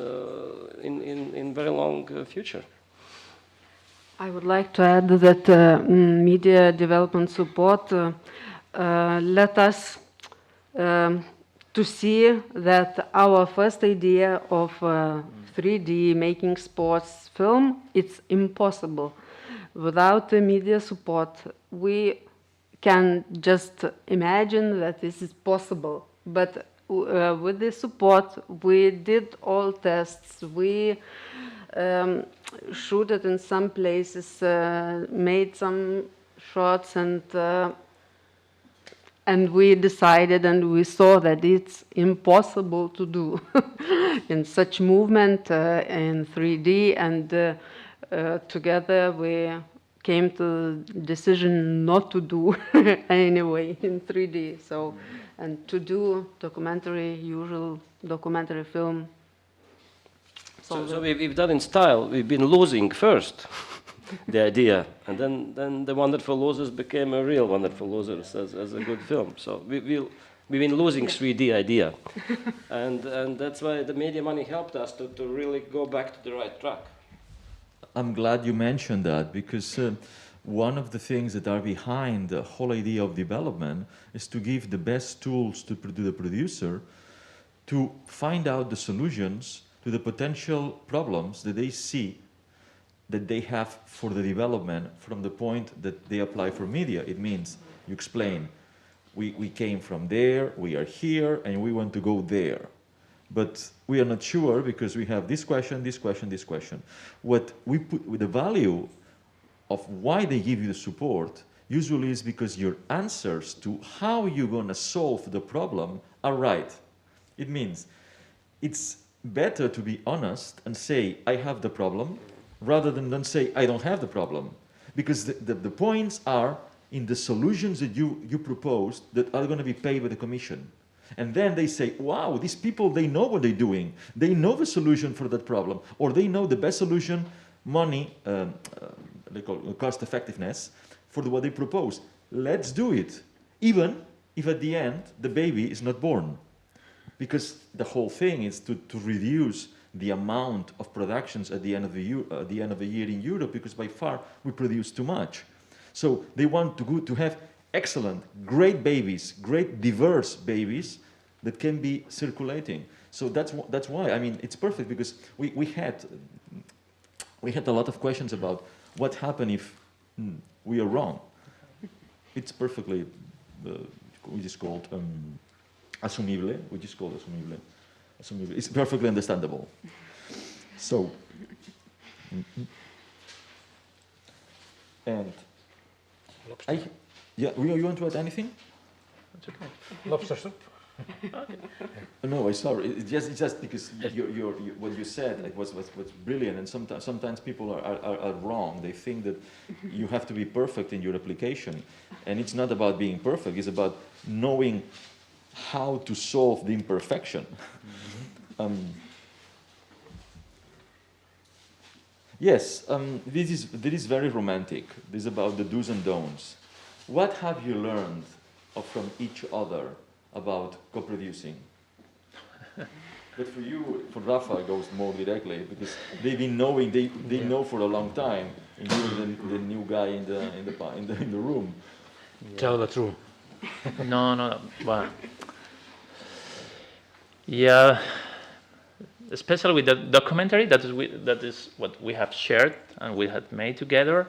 in very long future. I would like to add that media development support let us to see that our first idea of 3D making sports film, it's impossible. Without the media support, we can just imagine that this is possible. But with the support, we did all tests. We shooted in some places, made some shots, and and we decided and we saw that it's impossible to do in such movement in 3D, and together we came to the decision not to do anyway in 3D. So, and to do documentary, usual documentary film. So we've done in style. We've been losing first the idea, and then the Wonderful Losers became a real Wonderful Losers as a good film. So we've been losing 3D idea, and that's why the media money helped us to really go back to the right track. I'm glad you mentioned that, because one of the things that are behind the whole idea of development is to give the best tools to the producer to find out the solutions to the potential problems that they see that they have for the development from the point that they apply for media. It means you explain, we came from there, we are here, and we want to go there. But we are not sure because we have this question, this question, this question. What we put with the value of why they give you the support usually is because your answers to how you're going to solve the problem are right. It means it's better to be honest and say, I have the problem, rather than say, I don't have the problem. Because the points are in the solutions that you proposed that are going to be paid by the commission. And then they say, wow, these people, they know what they're doing. They know the solution for that problem, or they know the best solution, money, they call it cost effectiveness, for what they propose. Let's do it, even if at the end the baby is not born. Because the whole thing is to reduce the amount of productions at the end of the year in Europe, because by far we produce too much. So they want to have excellent, great babies, great diverse babies that can be circulating. So that's why, I mean, it's perfect, because we had a lot of questions about what happens if we are wrong. It's perfectly, which is called asumible, which is called asumible. It's perfectly understandable. So, and yeah, you want to add anything? That's okay. Lobster soup? No, I'm sorry. It's just because what you said was brilliant, and sometimes people are wrong. They think that you have to be perfect in your application, and it's not about being perfect. It's about knowing how to solve the imperfection. Yes, this is very romantic. This is about the do's and don'ts. What have you learned from each other about co-producing? But for you, for Rafa, it goes more directly, because they've been knowing, they know for a long time, including the new guy in the room. Tell the truth. No. Well, yeah, especially with the documentary, that is what we have shared and we have made together.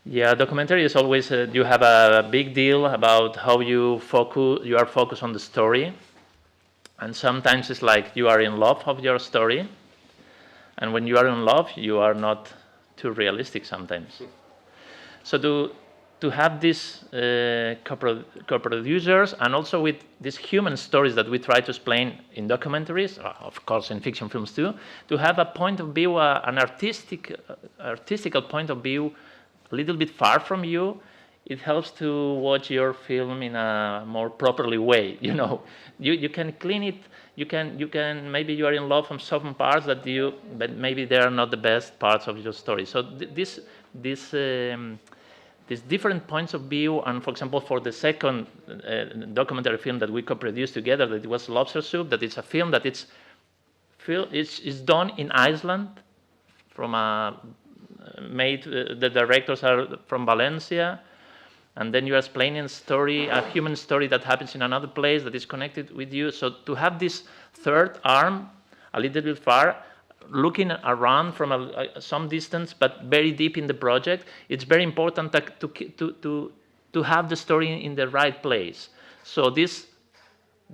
Yeah, documentary is always you have a big deal about how you are focused on the story, and sometimes it's like you are in love of your story, and when you are in love, you are not too realistic sometimes. So to have these co-producers, and also with these human stories that we try to explain in documentaries, of course in fiction films too, to have a point of view, an artistical point of view, a little bit far from you, it helps to watch your film in a more properly way. You know, you can clean it. You can maybe you are in love on certain parts but maybe they are not the best parts of your story. So these different points of view, and for example, for the second documentary film that we co-produced together, that it was Lobster Soup, that it's a film that it's done in Iceland, from the directors are from Valencia, and then you are explaining a human story that happens in another place that is connected with you. So to have this third arm, a little bit far, looking around from some distance, but very deep in the project, it's very important to have the story in the right place. So this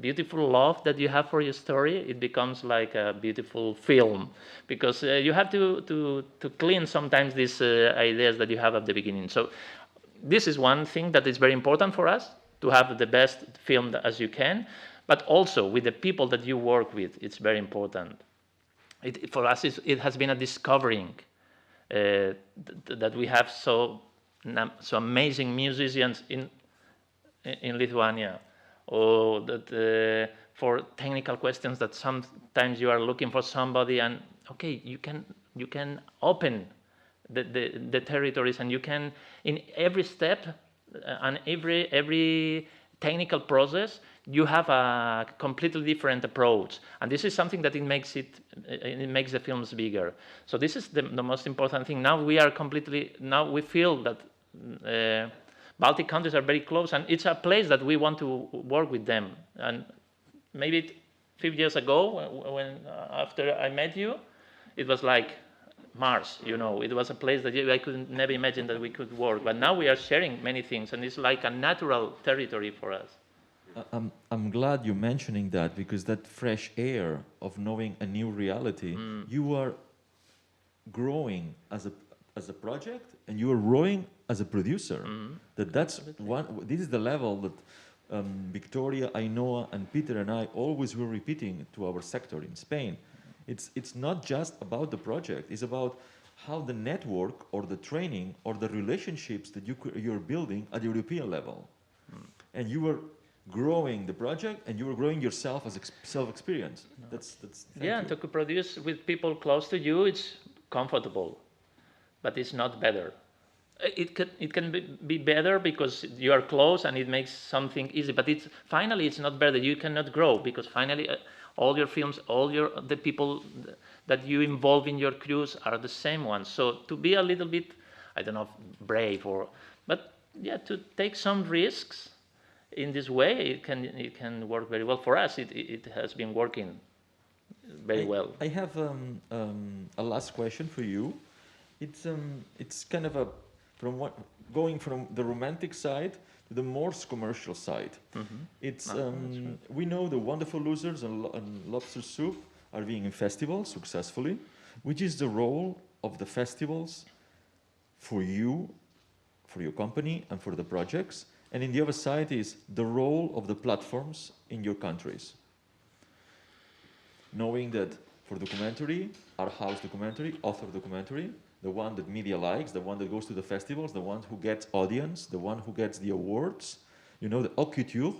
beautiful love that you have for your story, it becomes like a beautiful film, because you have to clean sometimes these ideas that you have at the beginning. So this is one thing that is very important for us, to have the best film as you can, but also with the people that you work with. It's very important. For us, it has been a discovering that we have so amazing musicians in Lithuania, or that for technical questions that sometimes you are looking for somebody, and okay, you can open the territories, and you can, in every step and every technical process, you have a completely different approach, and this is something that it makes the films bigger. So this is the most important thing. Now we feel that Baltic countries are very close, and it's a place that we want to work with them. And maybe 5 years ago, when after I met you, it was like Mars, you know. It was a place that I could never imagine that we could work. But now we are sharing many things, and it's like a natural territory for us. I'm glad you're mentioning that, because that fresh air of knowing a new reality, you are growing as a project, and you are growing as a producer. This is the level that Victoria, Ainhoa, and Peter and I always were repeating to our sector in Spain. It's not just about the project, it's about how the network or the training or the relationships that you're building at the European level. And you were growing the project, and you were growing yourself as self-experience. That's yeah, and to produce with people close to you, it's comfortable, but it's not better. It can be better because you are close and it makes something easy, but finally it's not better. You cannot grow because finally all your films, the people that you involve in your crews are the same ones. So to be a little bit, I don't know, brave, but yeah, to take some risks in this way, it can work very well for us. It has been working very well. I have a last question for you. It's kind of going from the romantic side to the more commercial side. We know the Wonderful Losers and Lobster Soup are being in festivals successfully. Which is the role of the festivals for you, for your company, and for the projects? And in the other side is the role of the platforms in your countries. Knowing that for documentary, art house documentary, author documentary, the one that media likes, the one that goes to the festivals, the one who gets audience, the one who gets the awards, the haute couture.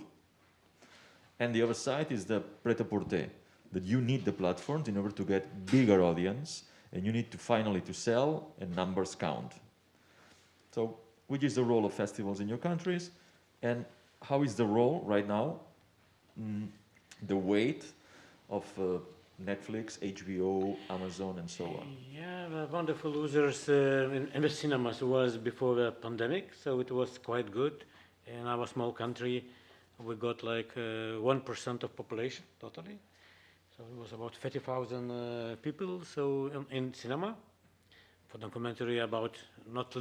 And the other side is the prêt-à-porter, that you need the platforms in order to get bigger audience, and you need to finally to sell, and numbers count. So, which is the role of festivals in your countries, and how is the role right now, the weight of Netflix, HBO, Amazon, and so on? Yeah, the Wonderful Losers in the cinemas was before the pandemic, so it was quite good. In our small country, we got like 1% of population totally. So it was about 30,000 people. So in cinema, for documentary about not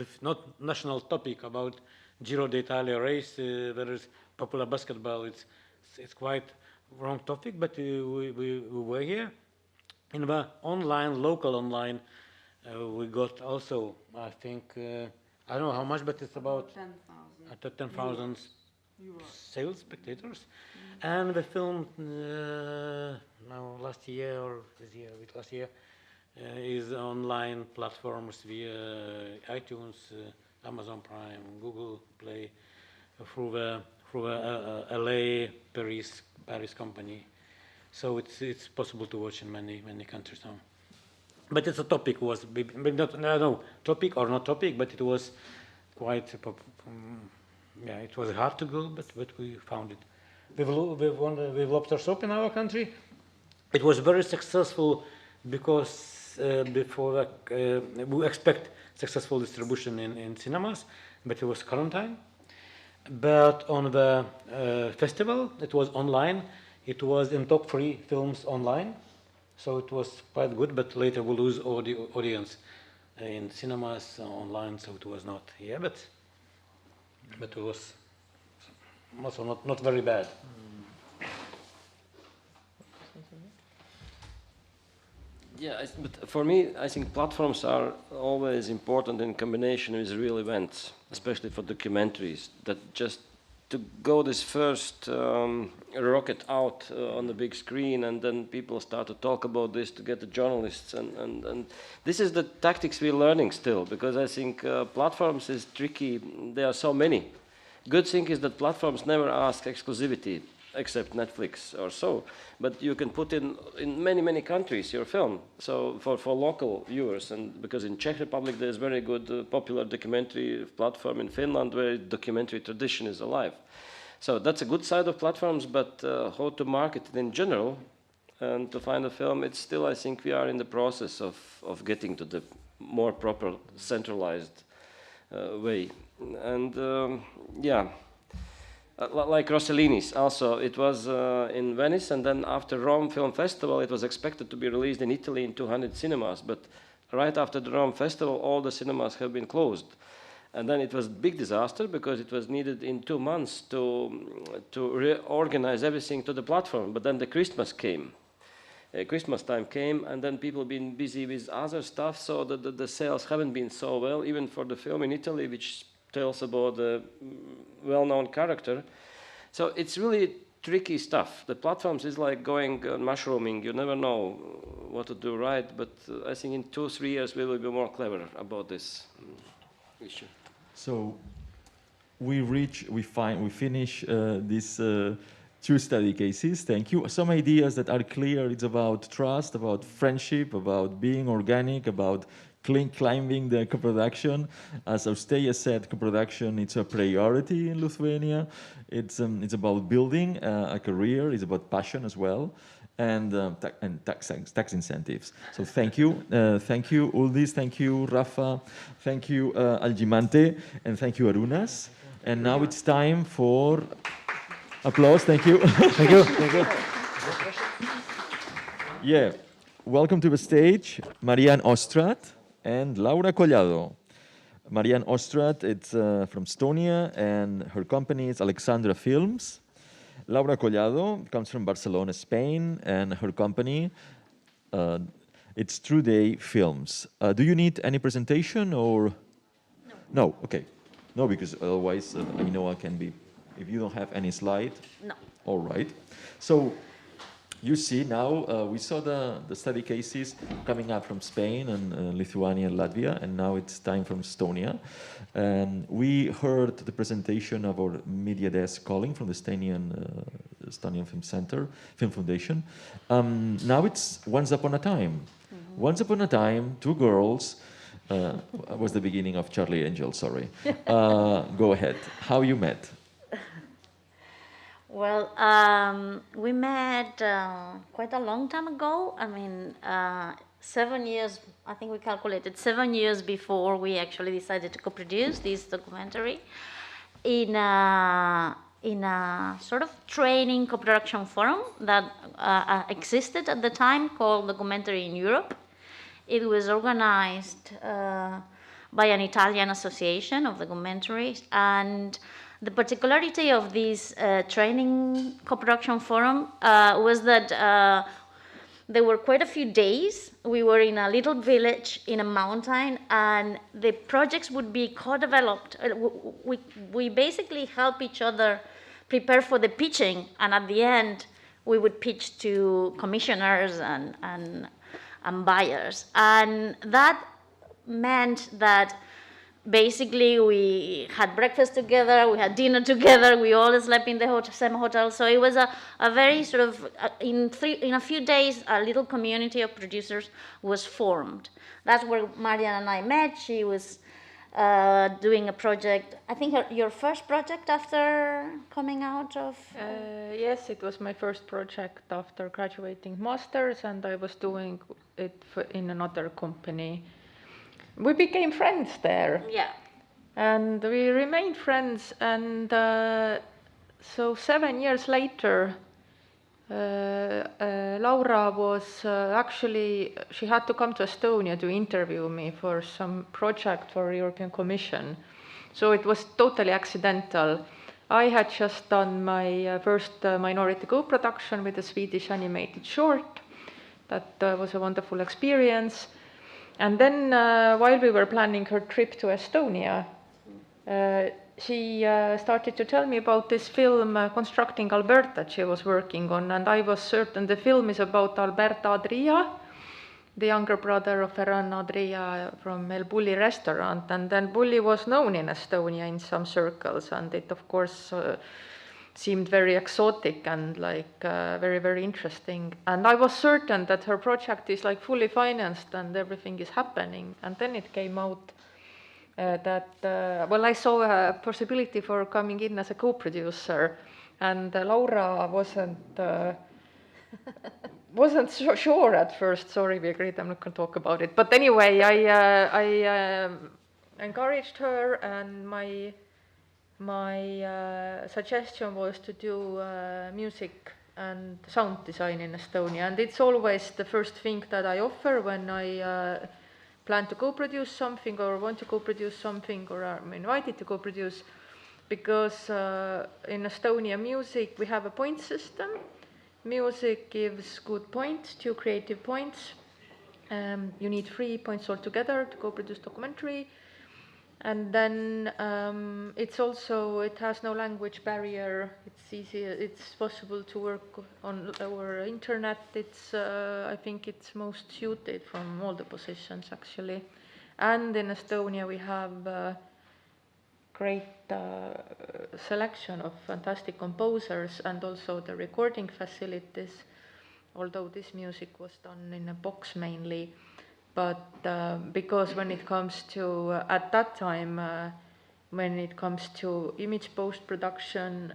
national topic, about Giro d'Italia race, there is popular basketball. It's quite wrong topic, but we were here. In the local online, we got also, I think, I don't know how much, but it's about 10,000 sales spectators. And the film now last year or this year, last year, is online platforms via iTunes, Amazon Prime, Google Play, through the LA Paris company. So it's possible to watch in many countries now. But it's a topic was maybe not topic or not topic, but it was quite it was hard to go, but we found it. With Lobster Soup in our country, it was very successful because before we expect successful distribution in cinemas, but it was quarantine. But on the festival, it was online. It was in top 3 films online, so it was quite good. But later we lose audience in cinemas online, so it was not here. But it was also not very bad. Yeah, but for me, I think platforms are always important in combination with real events, especially for documentaries, that just to go this first rocket out on the big screen, and then people start to talk about this to get the journalists, and this is the tactics we're learning still, because I think platforms is tricky. There are so many. Good thing is that platforms never ask exclusivity, except Netflix or so, but you can put in many countries your film, so for local viewers, and because in Czech Republic there's very good popular documentary platform, in Finland where documentary tradition is alive. So that's a good side of platforms, but how to market it in general and to find a film, it's still, I think we are in the process of getting to the more proper centralized way. And yeah, like Rossellini's also, it was in Venice, and then after Rome Film Festival it was expected to be released in Italy in 200 cinemas, but right after the Rome Festival all the cinemas have been closed. And then it was a big disaster because it was needed in 2 months to reorganize everything to the platform, but then the Christmas came. Christmas time came, and then people been busy with other stuff, so the sales haven't been so well, even for the film in Italy, which tells about a well-known character. So it's really tricky stuff. The platforms is like going mushrooming. You never know what to do right, but I think in 2-3 years we will be more clever about this issue. So we finish these 2 study cases. Thank you. Some ideas that are clear. It's about trust, about friendship, about being organic, about climbing the coproduction. As Austeya said, coproduction, it's a priority in Lithuania. It's about building a career. It's about passion as well, and tax incentives. So thank you, Uldis, thank you, Rafa, thank you, Algimante, and thank you, Arunas. And now it's time for applause. Thank you. Thank you. Thank you. Yeah, welcome to the stage, Marianne Ostrat and Laura Collado. Marianne Ostrat, it's from Estonia, and her company is Alexandra Films. Laura Collado comes from Barcelona, Spain, and her company, it's True Day Films. Do you need any presentation or? No. No, okay. No, because otherwise, I know I can be, if you don't have any slide. No. All right. So, you see now, we saw the study cases coming up from Spain and Lithuania and Latvia, and now it's time from Estonia. We heard the presentation of our media desk calling from the Estonian Film Foundation. Now it's Once Upon a Time. Mm-hmm. Once Upon a Time, 2 girls, was the beginning of Charlie Angel, sorry. Go ahead, how you met? Well, we met quite a long time ago. I mean, 7 years, I think we calculated 7 years before we actually decided to co-produce this documentary in a sort of training co-production forum that existed at the time called Documentary in Europe. It was organized by an Italian association of documentaries, and the particularity of this training co-production forum was that there were quite a few days. We were in a little village in a mountain, and the projects would be co-developed. We basically help each other prepare for the pitching, and at the end, we would pitch to commissioners and buyers. And that meant that basically we had breakfast together, we had dinner together, we all slept in the same hotel. So it was a very sort of, in a few days, a little community of producers was formed. That's where Marianne and I met. She was doing a project, I think your first project after coming out of? Yes, it was my first project after graduating master's, and I was doing it in another company. We became friends there. Yeah. And we remained friends, and so 7 years later, Laura was actually, she had to come to Estonia to interview me for some project for European Commission. So it was totally accidental. I had just done my first minority co-production with a Swedish animated short. That was a wonderful experience. And then while we were planning her trip to Estonia, she started to tell me about this film, Constructing Alberta, she was working on, and I was certain the film is about Alberta Adria, the younger brother of Ferran Adria from El Bulli restaurant, and then Bulli was known in Estonia in some circles, and it of course seemed very exotic and like very, very interesting. And I was certain that her project is like fully financed and everything is happening. And then it came out that, well, I saw a possibility for coming in as a co-producer, and Laura wasn't so sure at first. Sorry, we agreed I'm not going to talk about it. But anyway, I encouraged her, and my suggestion was to do music and sound design in Estonia. And it's always the first thing that I offer when I plan to co-produce something or want to co-produce something or I'm invited to co-produce, because in Estonia music we have a point system. Music gives good points, 2 creative points. You need 3 points altogether to co-produce documentary. And then it has no language barrier. It's easy. It's possible to work on our internet. I think it's most suited from all the positions actually. And in Estonia we have a great selection of fantastic composers and also the recording facilities. Although this music was done in a box mainly. But because when it comes to, at that time, when it comes to image post-production,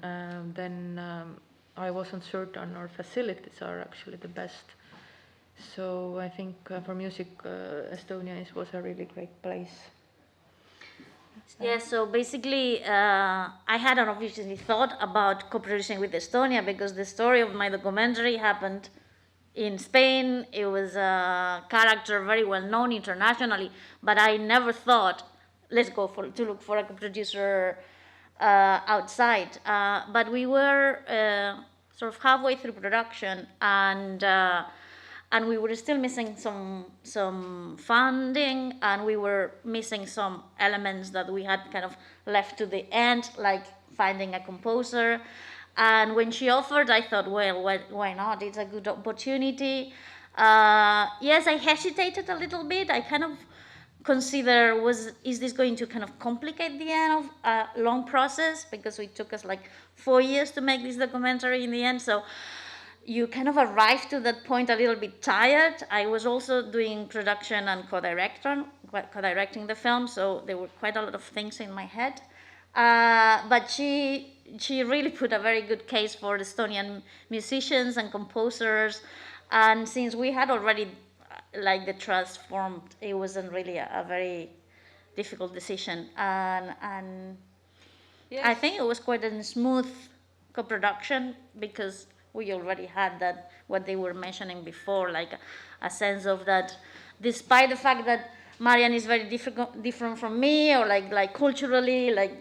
then I wasn't certain our facilities are actually the best. So I think for music, Estonia was a really great place. Yeah, so basically, I hadn't obviously thought about co-producing with Estonia because the story of my documentary happened in Spain. It was a character very well known internationally, but I never thought, let's go to look for a producer outside. But we were sort of halfway through production, and we were still missing some funding, and we were missing some elements that we had kind of left to the end, like finding a composer. And when she offered, I thought, well, why not? It's a good opportunity. Yes, I hesitated a little bit. I kind of consider, is this going to kind of complicate the end of a long process? Because it took us like 4 years to make this documentary in the end. So you kind of arrive to that point a little bit tired. I was also doing production and co-directing the film, so there were quite a lot of things in my head. But she really put a very good case for Estonian musicians and composers, and since we had already like the trust formed, it wasn't really a very difficult decision, and yes. I think it was quite a smooth co-production because we already had that, what they were mentioning before, like a sense of that, despite the fact that Marian is very different from me, or like culturally, like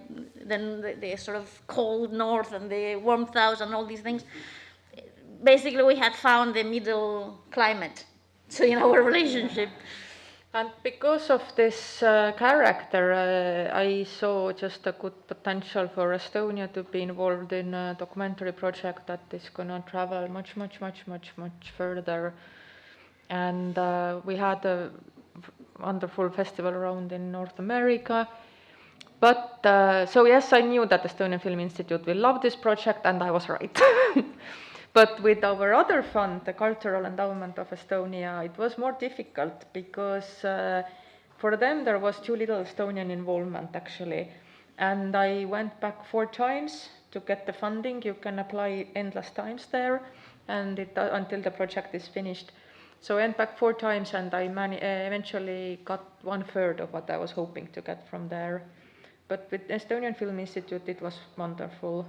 then the sort of cold north and the warm south and all these things. Basically, we had found the middle climate, so in our relationship. And because of this character, I saw just a good potential for Estonia to be involved in a documentary project that is going to travel much further. And we had a wonderful festival around in North America. But, so yes, I knew that the Estonian Film Institute will love this project, and I was right. But with our other fund, the Cultural Endowment of Estonia, it was more difficult because for them there was too little Estonian involvement, actually. And I went back 4 times to get the funding. You can apply endless times there, and until the project is finished. So I went back 4 times, and I eventually got 1/3 of what I was hoping to get from there. But with Estonian Film Institute, it was wonderful.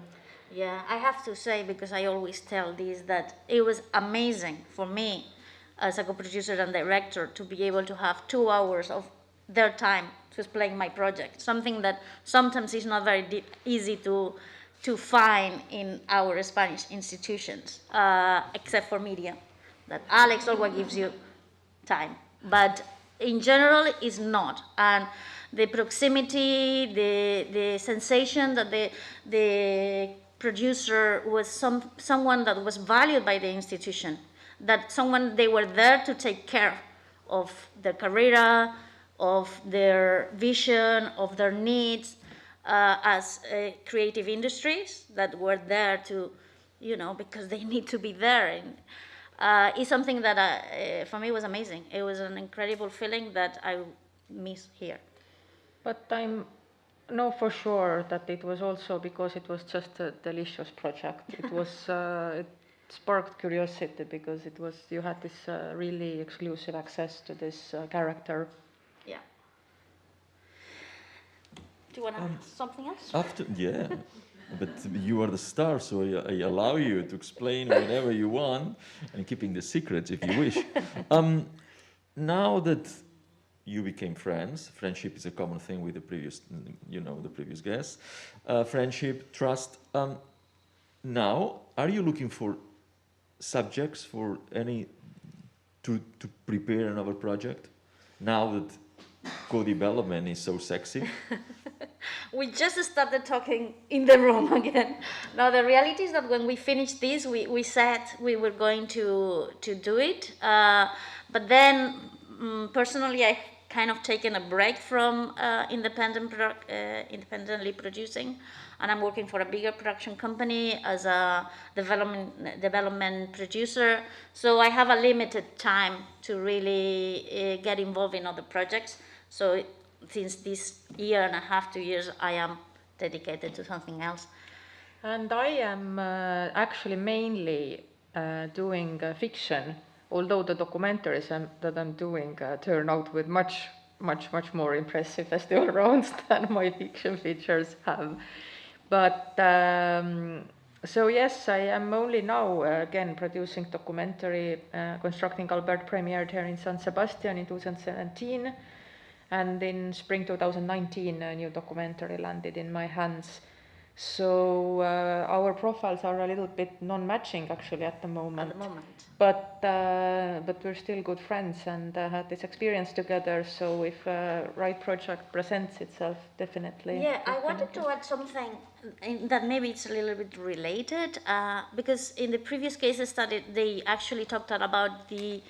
Yeah, I have to say, because I always tell this, that it was amazing for me as a co-producer and director to be able to have 2 hours of their time to explain my project, something that sometimes is not very easy to find in our Spanish institutions, except for media, that Alex always gives you time. But in general, it's not. And the proximity, the sensation that the producer was someone that was valued by the institution, that someone they were there to take care of their career, of their vision, of their needs as creative industries that were there to, because they need to be there. And it's something that for me was amazing. It was an incredible feeling that I miss here. But I know for sure that it was also because it was just a delicious project. It was it sparked curiosity because you had this really exclusive access to this character. Yeah. Do you want to add something else? Yeah, but you are the star, so I allow you to explain whatever you want, and keeping the secrets if you wish. Now that you became friends, friendship is a common thing with the previous, the previous guests. Friendship, trust. Now, are you looking for subjects for to prepare another project? Now that co-development is so sexy. We just started talking in the room again. Now the reality is that when we finished this, we said we were going to do it. But then personally, I kind of taken a break from independently producing, and I'm working for a bigger production company as a development producer. So I have a limited time to really get involved in other projects. So since this year and a half, 2 years, I am dedicated to something else. And I am actually mainly doing fiction, although the documentaries that I'm doing turn out with much more impressive festival rounds than my fiction features have. But so yes, I am only now again producing documentary. Constructing Albert premiered here in San Sebastian in 2017, and in spring 2019 a new documentary landed in my hands. So our profiles are a little bit non-matching actually at the moment. But we're still good friends and had this experience together. So if right project presents itself, definitely. Yeah, I wanted to add something that maybe it's a little bit related because in the previous case study they actually talked about the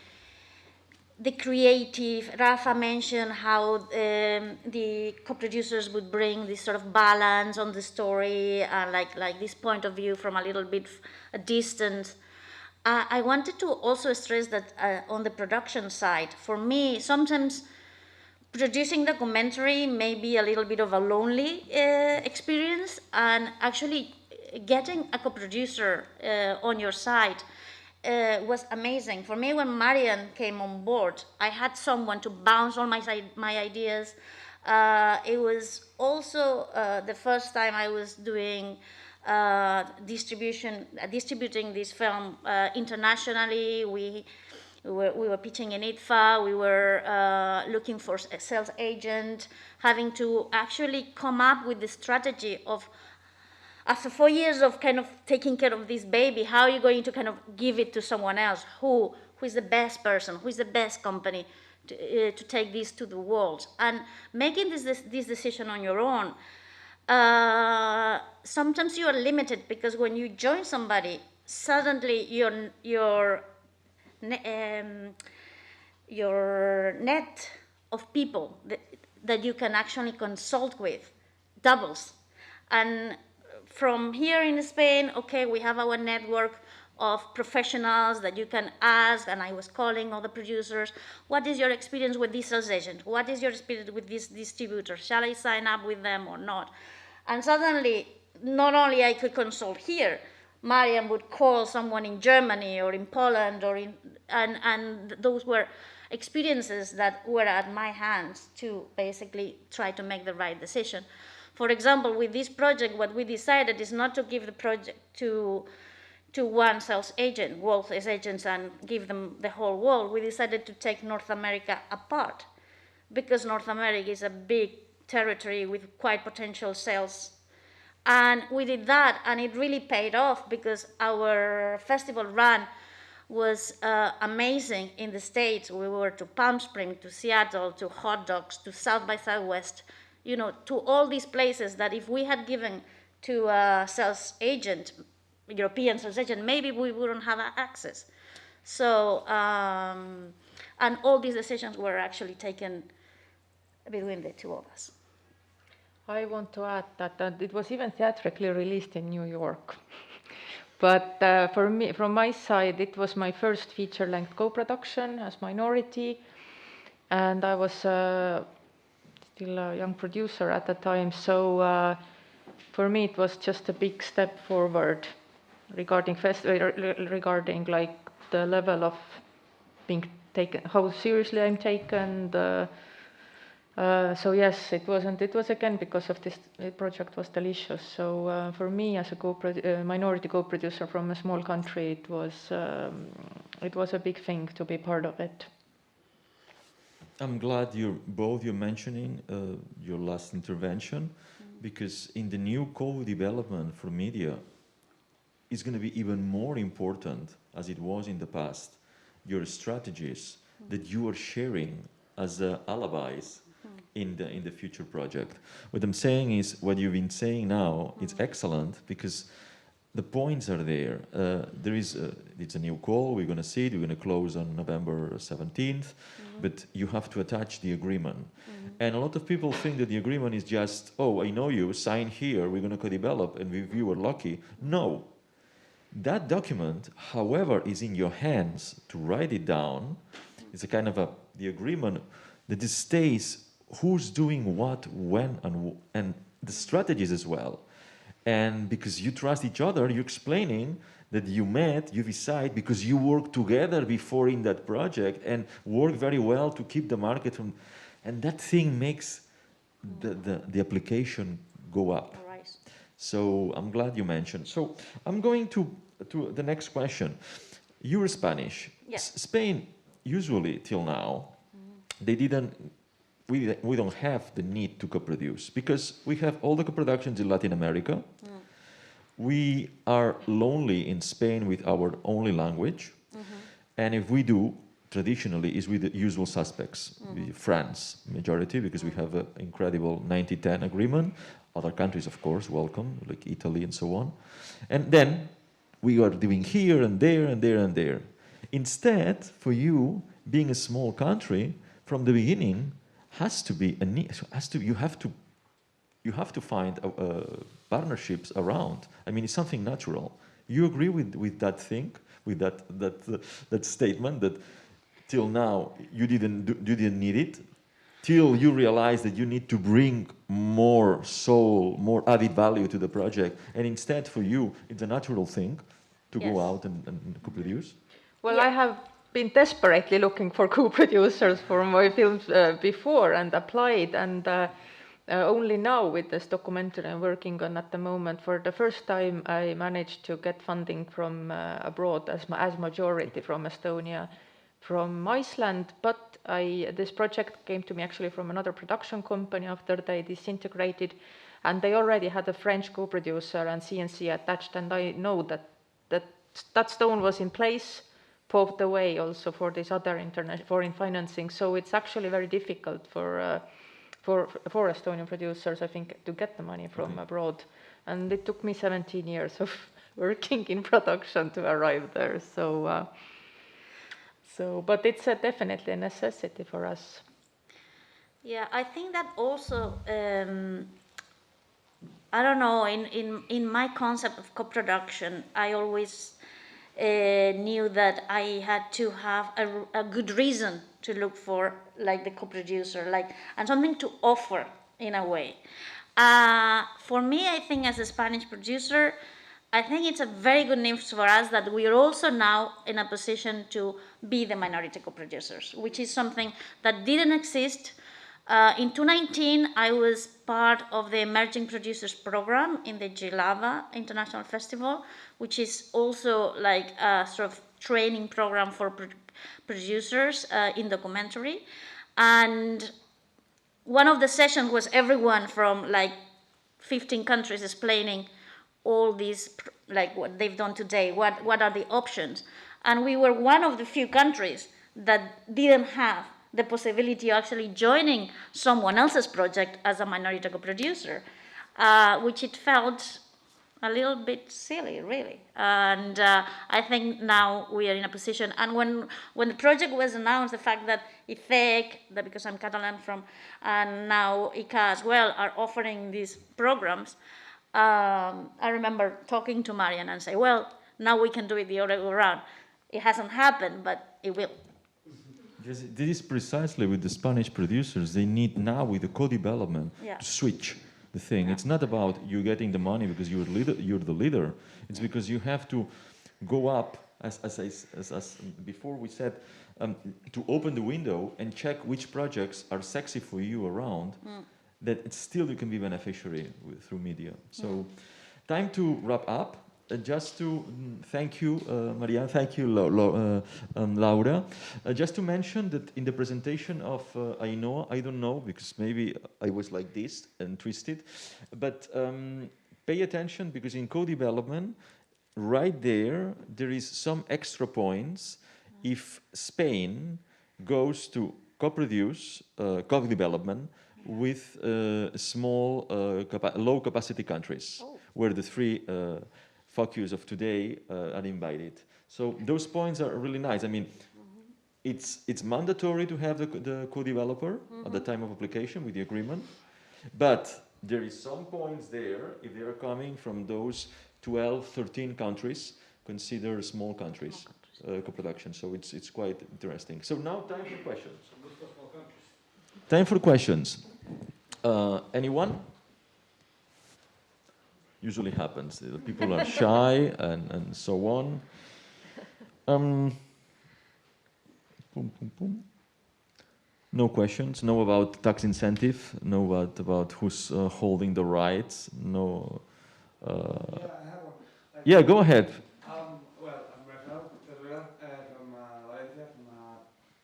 creative. Rafa mentioned how the co-producers would bring this sort of balance on the story, like this point of view from a little bit a distance. I wanted to also stress that on the production side, for me, sometimes producing documentary may be a little bit of a lonely experience, and actually getting a co-producer on your side was amazing. For me, when Marian came on board, I had someone to bounce all my ideas. It was also the first time I was doing distributing this film internationally. We were pitching in ITFA, we were looking for a sales agent, having to actually come up with the strategy of, after 4 years of kind of taking care of this baby, how are you going to kind of give it to someone else? Who is the best person? Who is the best company to take this to the world? And making this decision on your own, sometimes you are limited because when you join somebody, suddenly your net of people that you can actually consult with doubles. And from here in Spain, okay, we have our network of professionals that you can ask, and I was calling all the producers, what is your experience with this sales agent? What is your experience with this distributor? Shall I sign up with them or not? And suddenly, not only I could consult here, Mariam would call someone in Germany or in Poland, and those were experiences that were at my hands to basically try to make the right decision. For example, with this project, what we decided is not to give the project to one sales agent, world sales agents, and give them the whole world. We decided to take North America apart because North America is a big territory with quite potential sales. And we did that, and it really paid off because our festival ran was amazing. In the States, we were to Palm Springs, to Seattle, to Hot Dogs, to South by Southwest, you know, to all these places that if we had given to a sales agent, European sales agent, maybe we wouldn't have access. So, and all these decisions were actually taken between the two of us. I want to add that it was even theatrically released in New York. But for me, from my side, it was my first feature-length co-production as minority, and I was still a young producer at the time. So for me, it was just a big step forward regarding regarding like the level of being taken, how seriously I'm taken. So yes, it wasn't. It was again because of this project was delicious. So for me, as a minority co-producer from a small country, it was a big thing to be part of it. I'm glad you're mentioning your last intervention, because in the new co-development for media, it's going to be even more important, as it was in the past, your strategies that you are sharing as alibis in the future project. What I'm saying is, what you've been saying now, it's excellent, because the points are there. It's a new call, we're going to see it, we're going to close on November 17th, but you have to attach the agreement. And a lot of people think that the agreement is just, oh, I know you, sign here, we're going to co-develop, and if you were lucky. No. That document, however, is in your hands to write it down. It's a kind of the agreement that it stays who's doing what, when, and the strategies as well. And because you trust each other, you're explaining that you met, you decide, because you worked together before in that project and worked very well to keep the market from, and that thing makes the application go up. Right. So I'm glad you mentioned. So I'm going to the next question. You're Spanish. Yes. Spain, usually till now, they didn't. We don't have the need to co-produce because we have all the co-productions in Latin America. We are lonely in Spain with our only language, and if we do, traditionally, is with the usual suspects. France, majority, because we have an incredible 90-10 agreement. Other countries, of course, welcome, like Italy and so on. And then we are doing here and there and there and there. Instead, for you, being a small country, from the beginning, has to be a need. You have to find partnerships around. I mean, it's something natural. You agree with that thing, with that statement that till now you didn't need it, till you realize that you need to bring more soul, more added value to the project, and instead for you it's a natural thing to go out and co-produce? Well, I have been desperately looking for co-producers for my films before and applied, and only now with this documentary I'm working on at the moment, for the first time I managed to get funding from abroad as majority from Estonia, from Iceland, but this project came to me actually from another production company after they disintegrated, and they already had a French co-producer and CNC attached, and I know that stone was in place, paved the way also for this other foreign financing. So it's actually very difficult for Estonian producers, I think, to get the money from abroad. And it took me 17 years of working in production to arrive there. But it's definitely a necessity for us. Yeah, I think that also, I don't know, in my concept of co-production, I always knew that I had to have a good reason to look for, like, the co-producer, and something to offer in a way. For me, I think as a Spanish producer, I think it's a very good news for us that we are also now in a position to be the minority co-producers, which is something that didn't exist. In 2019, I was part of the Emerging Producers Program in the Jilava International Festival, which is also like a sort of training program for producers in documentary. And one of the sessions was everyone from like 15 countries explaining all these, like what they've done today, what are the options. And we were one of the few countries that didn't have the possibility of actually joining someone else's project as a minority co-producer, which it felt a little bit silly, really. And I think now we are in a position, and when the project was announced, the fact that IFEC, that because I'm Catalan from, and now ICA as well, are offering these programs, I remember talking to Marian and say, well, now we can do it the other way around. It hasn't happened, but it will. Yes, this is precisely with the Spanish producers. They need now, with the co-development, to switch the thing. Yeah. It's not about you getting the money because you're the leader. It's because you have to go up, as before we said, to open the window and check which projects are sexy for you around, that it's still you can be beneficiary through media. So, time to wrap up. Just to thank you, Marianne, thank you, Laura. Just to mention that in the presentation of Ainhoa, I don't know, because maybe I was like this and twisted, but pay attention, because in co-development, right there is some extra points if Spain goes to co-produce co-development with small, low-capacity countries, where the three focus of today are invited. So those points are really nice. I mean, it's mandatory to have the co-developer at the time of application with the agreement, but there is some points there, if they are coming from those 12, 13 countries, consider small countries, co-production. So it's quite interesting. So now time for questions. Time for questions. Anyone? Usually happens. People are shy and so on. No questions. No about tax incentive. No about who's holding the rights. No. Yeah, go ahead. Well, I'm Rafael from Valencia,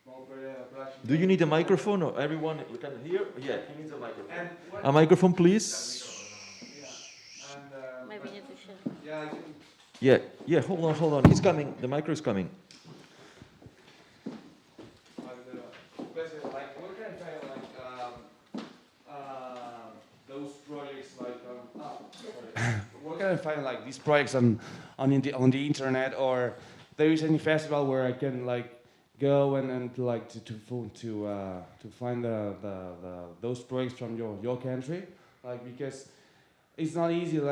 from production. Do you need a microphone, or everyone can hear? Yeah, he needs a microphone. A microphone, please. Maybe you need to share. Yeah, hold on. It's coming. The micro is coming. What can I find those projects what can I find these projects on the internet, or there is any festival where I can go and to find those projects from your country, because it's not easy to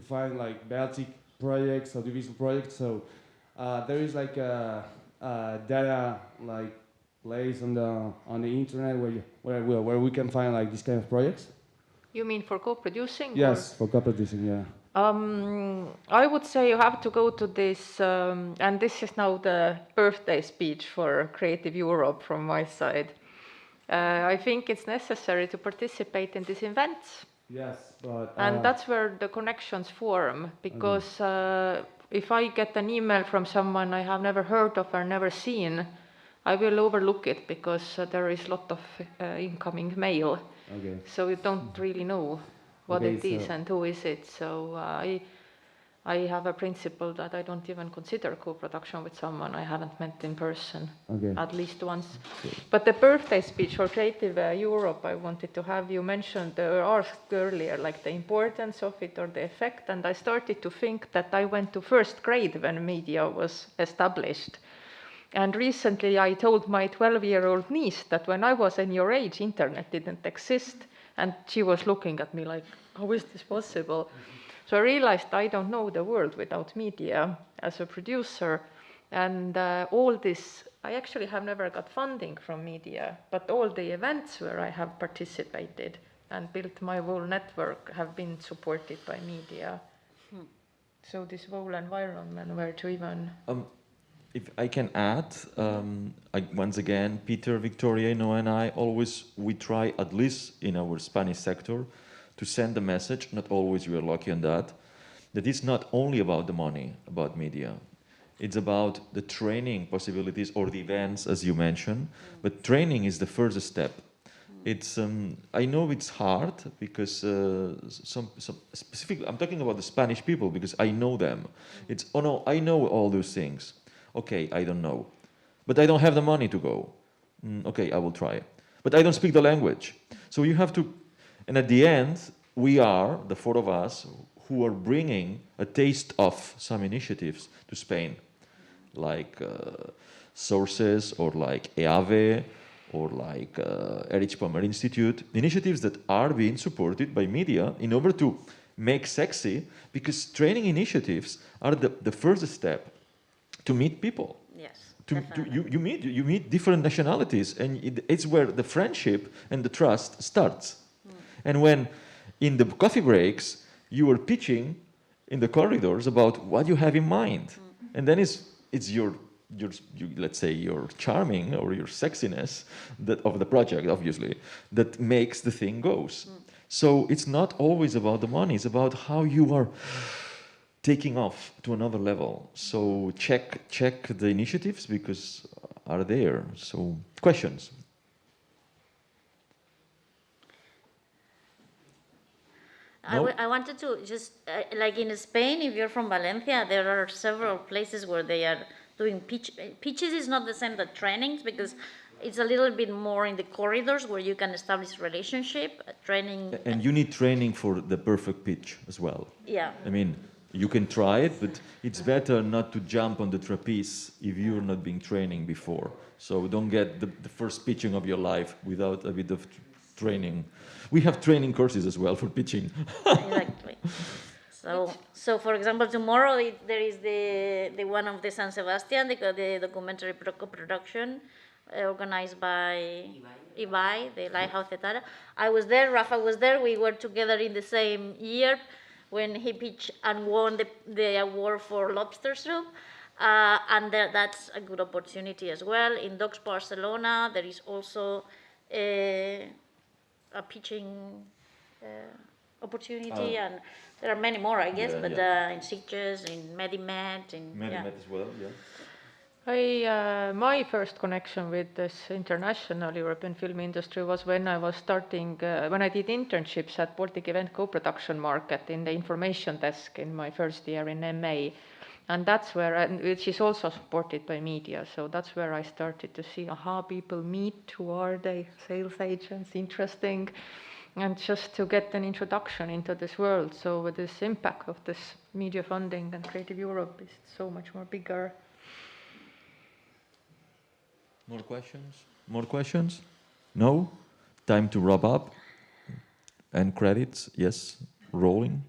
find Baltic projects or division projects. So there is a data place on the internet where we can find these kind of projects. You mean for co-producing? Yes, for co-producing, yeah. I would say you have to go to this, and this is now the birthday speech for Creative Europe from my side. I think it's necessary to participate in these events. Yes, but... and that's where the connections form, because if I get an email from someone I have never heard of or never seen, I will overlook it, because there is a lot of incoming mail. Okay. So you don't really know what it is and who is it. So I have a principle that I don't even consider co-production with someone I haven't met in person, at least once. Okay. But the birthday speech for Creative Europe, I wanted to have you mentioned or asked earlier, the importance of it or the effect, and I started to think that I went to first grade when media was established. And recently I told my 12-year-old niece that when I was in your age, internet didn't exist, and she was looking at me like, how is this possible? So I realized I don't know the world without media as a producer, and all this, I actually have never got funding from media, but all the events where I have participated and built my whole network have been supported by media. So this whole environment where to even... If I can add, once again, Peter, Victoria, Noah, and we try, at least in our Spanish sector, to send the message, not always we are lucky on that it's not only about the money, about media. It's about the training possibilities or the events, as you mentioned, but training is the first step. It's I know it's hard because some specific. I'm talking about the Spanish people because I know them. It's oh no, I know all those things. Okay, I don't know, but I don't have the money to go. Okay, I will try, but I don't speak the language. So you have to, and at the end, we are the four of us who are bringing a taste of some initiatives to Spain, like Sources or like EAVE. Or like Erich Palmer Institute, initiatives that are being supported by media in order to make sexy, because training initiatives are the first step to meet people. Yes, you meet different nationalities, and it's where the friendship and the trust starts. And when in the coffee breaks you are pitching in the corridors about what you have in mind, and then it's your let's say your charming or your sexiness of the project, obviously, that makes the thing goes. So it's not always about the money, it's about how you are taking off to another level. So check the initiatives because are there. So questions? No? I wanted to just, like in Spain, if you're from Valencia, there are several places where they are doing pitches is not the same as trainings because it's a little bit more in the corridors where you can establish relationship, training. And you need training for the perfect pitch as well. Yeah. I mean, you can try it, but it's better not to jump on the trapeze if you're not being training before. So don't get the first pitching of your life without a bit of training. We have training courses as well for pitching. Exactly. So for example, tomorrow there is the one of the San Sebastian, the documentary co-production organized by Ibai, the Lighthouse Etara. I was there, Rafa was there, we were together in the same year when he pitched and won the award for lobster soup. And that's a good opportunity as well. In Docs Barcelona, there is also a pitching opportunity, and there are many more, I guess, but in Sitges, in Medimet, in Medimet as well, yeah. My first connection with this international European film industry was when I was starting, when I did internships at Baltic Event Co-Production Market in the information desk in my first year in MA. And that's where, which is also supported by media, so that's where I started to see how people meet, who are they, sales agents, interesting, and just to get an introduction into this world. So with this impact of this media funding and Creative Europe is so much more bigger. More questions? More questions? No? Time to wrap up. And credits, yes, rolling.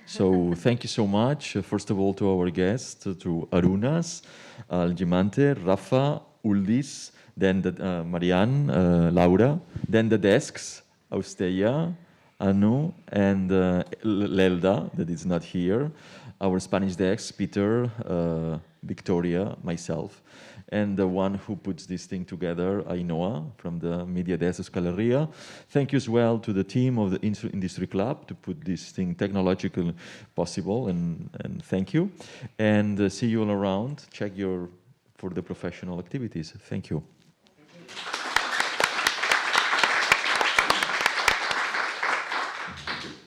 So thank you so much, first of all, to our guests, to Arunas, Algimante, Rafa, Uldis, then Marianne, Laura, then the desks, Austeia, Anu, and Lelda, that is not here, our Spanish desks, Peter, Victoria, myself, and the one who puts this thing together, Ainhoa, from the Media Desk Euskal Herria. Thank you as well to the team of the Industry Club to put this thing technologically possible, and thank you. And see you all around. Check for the professional activities. Thank you.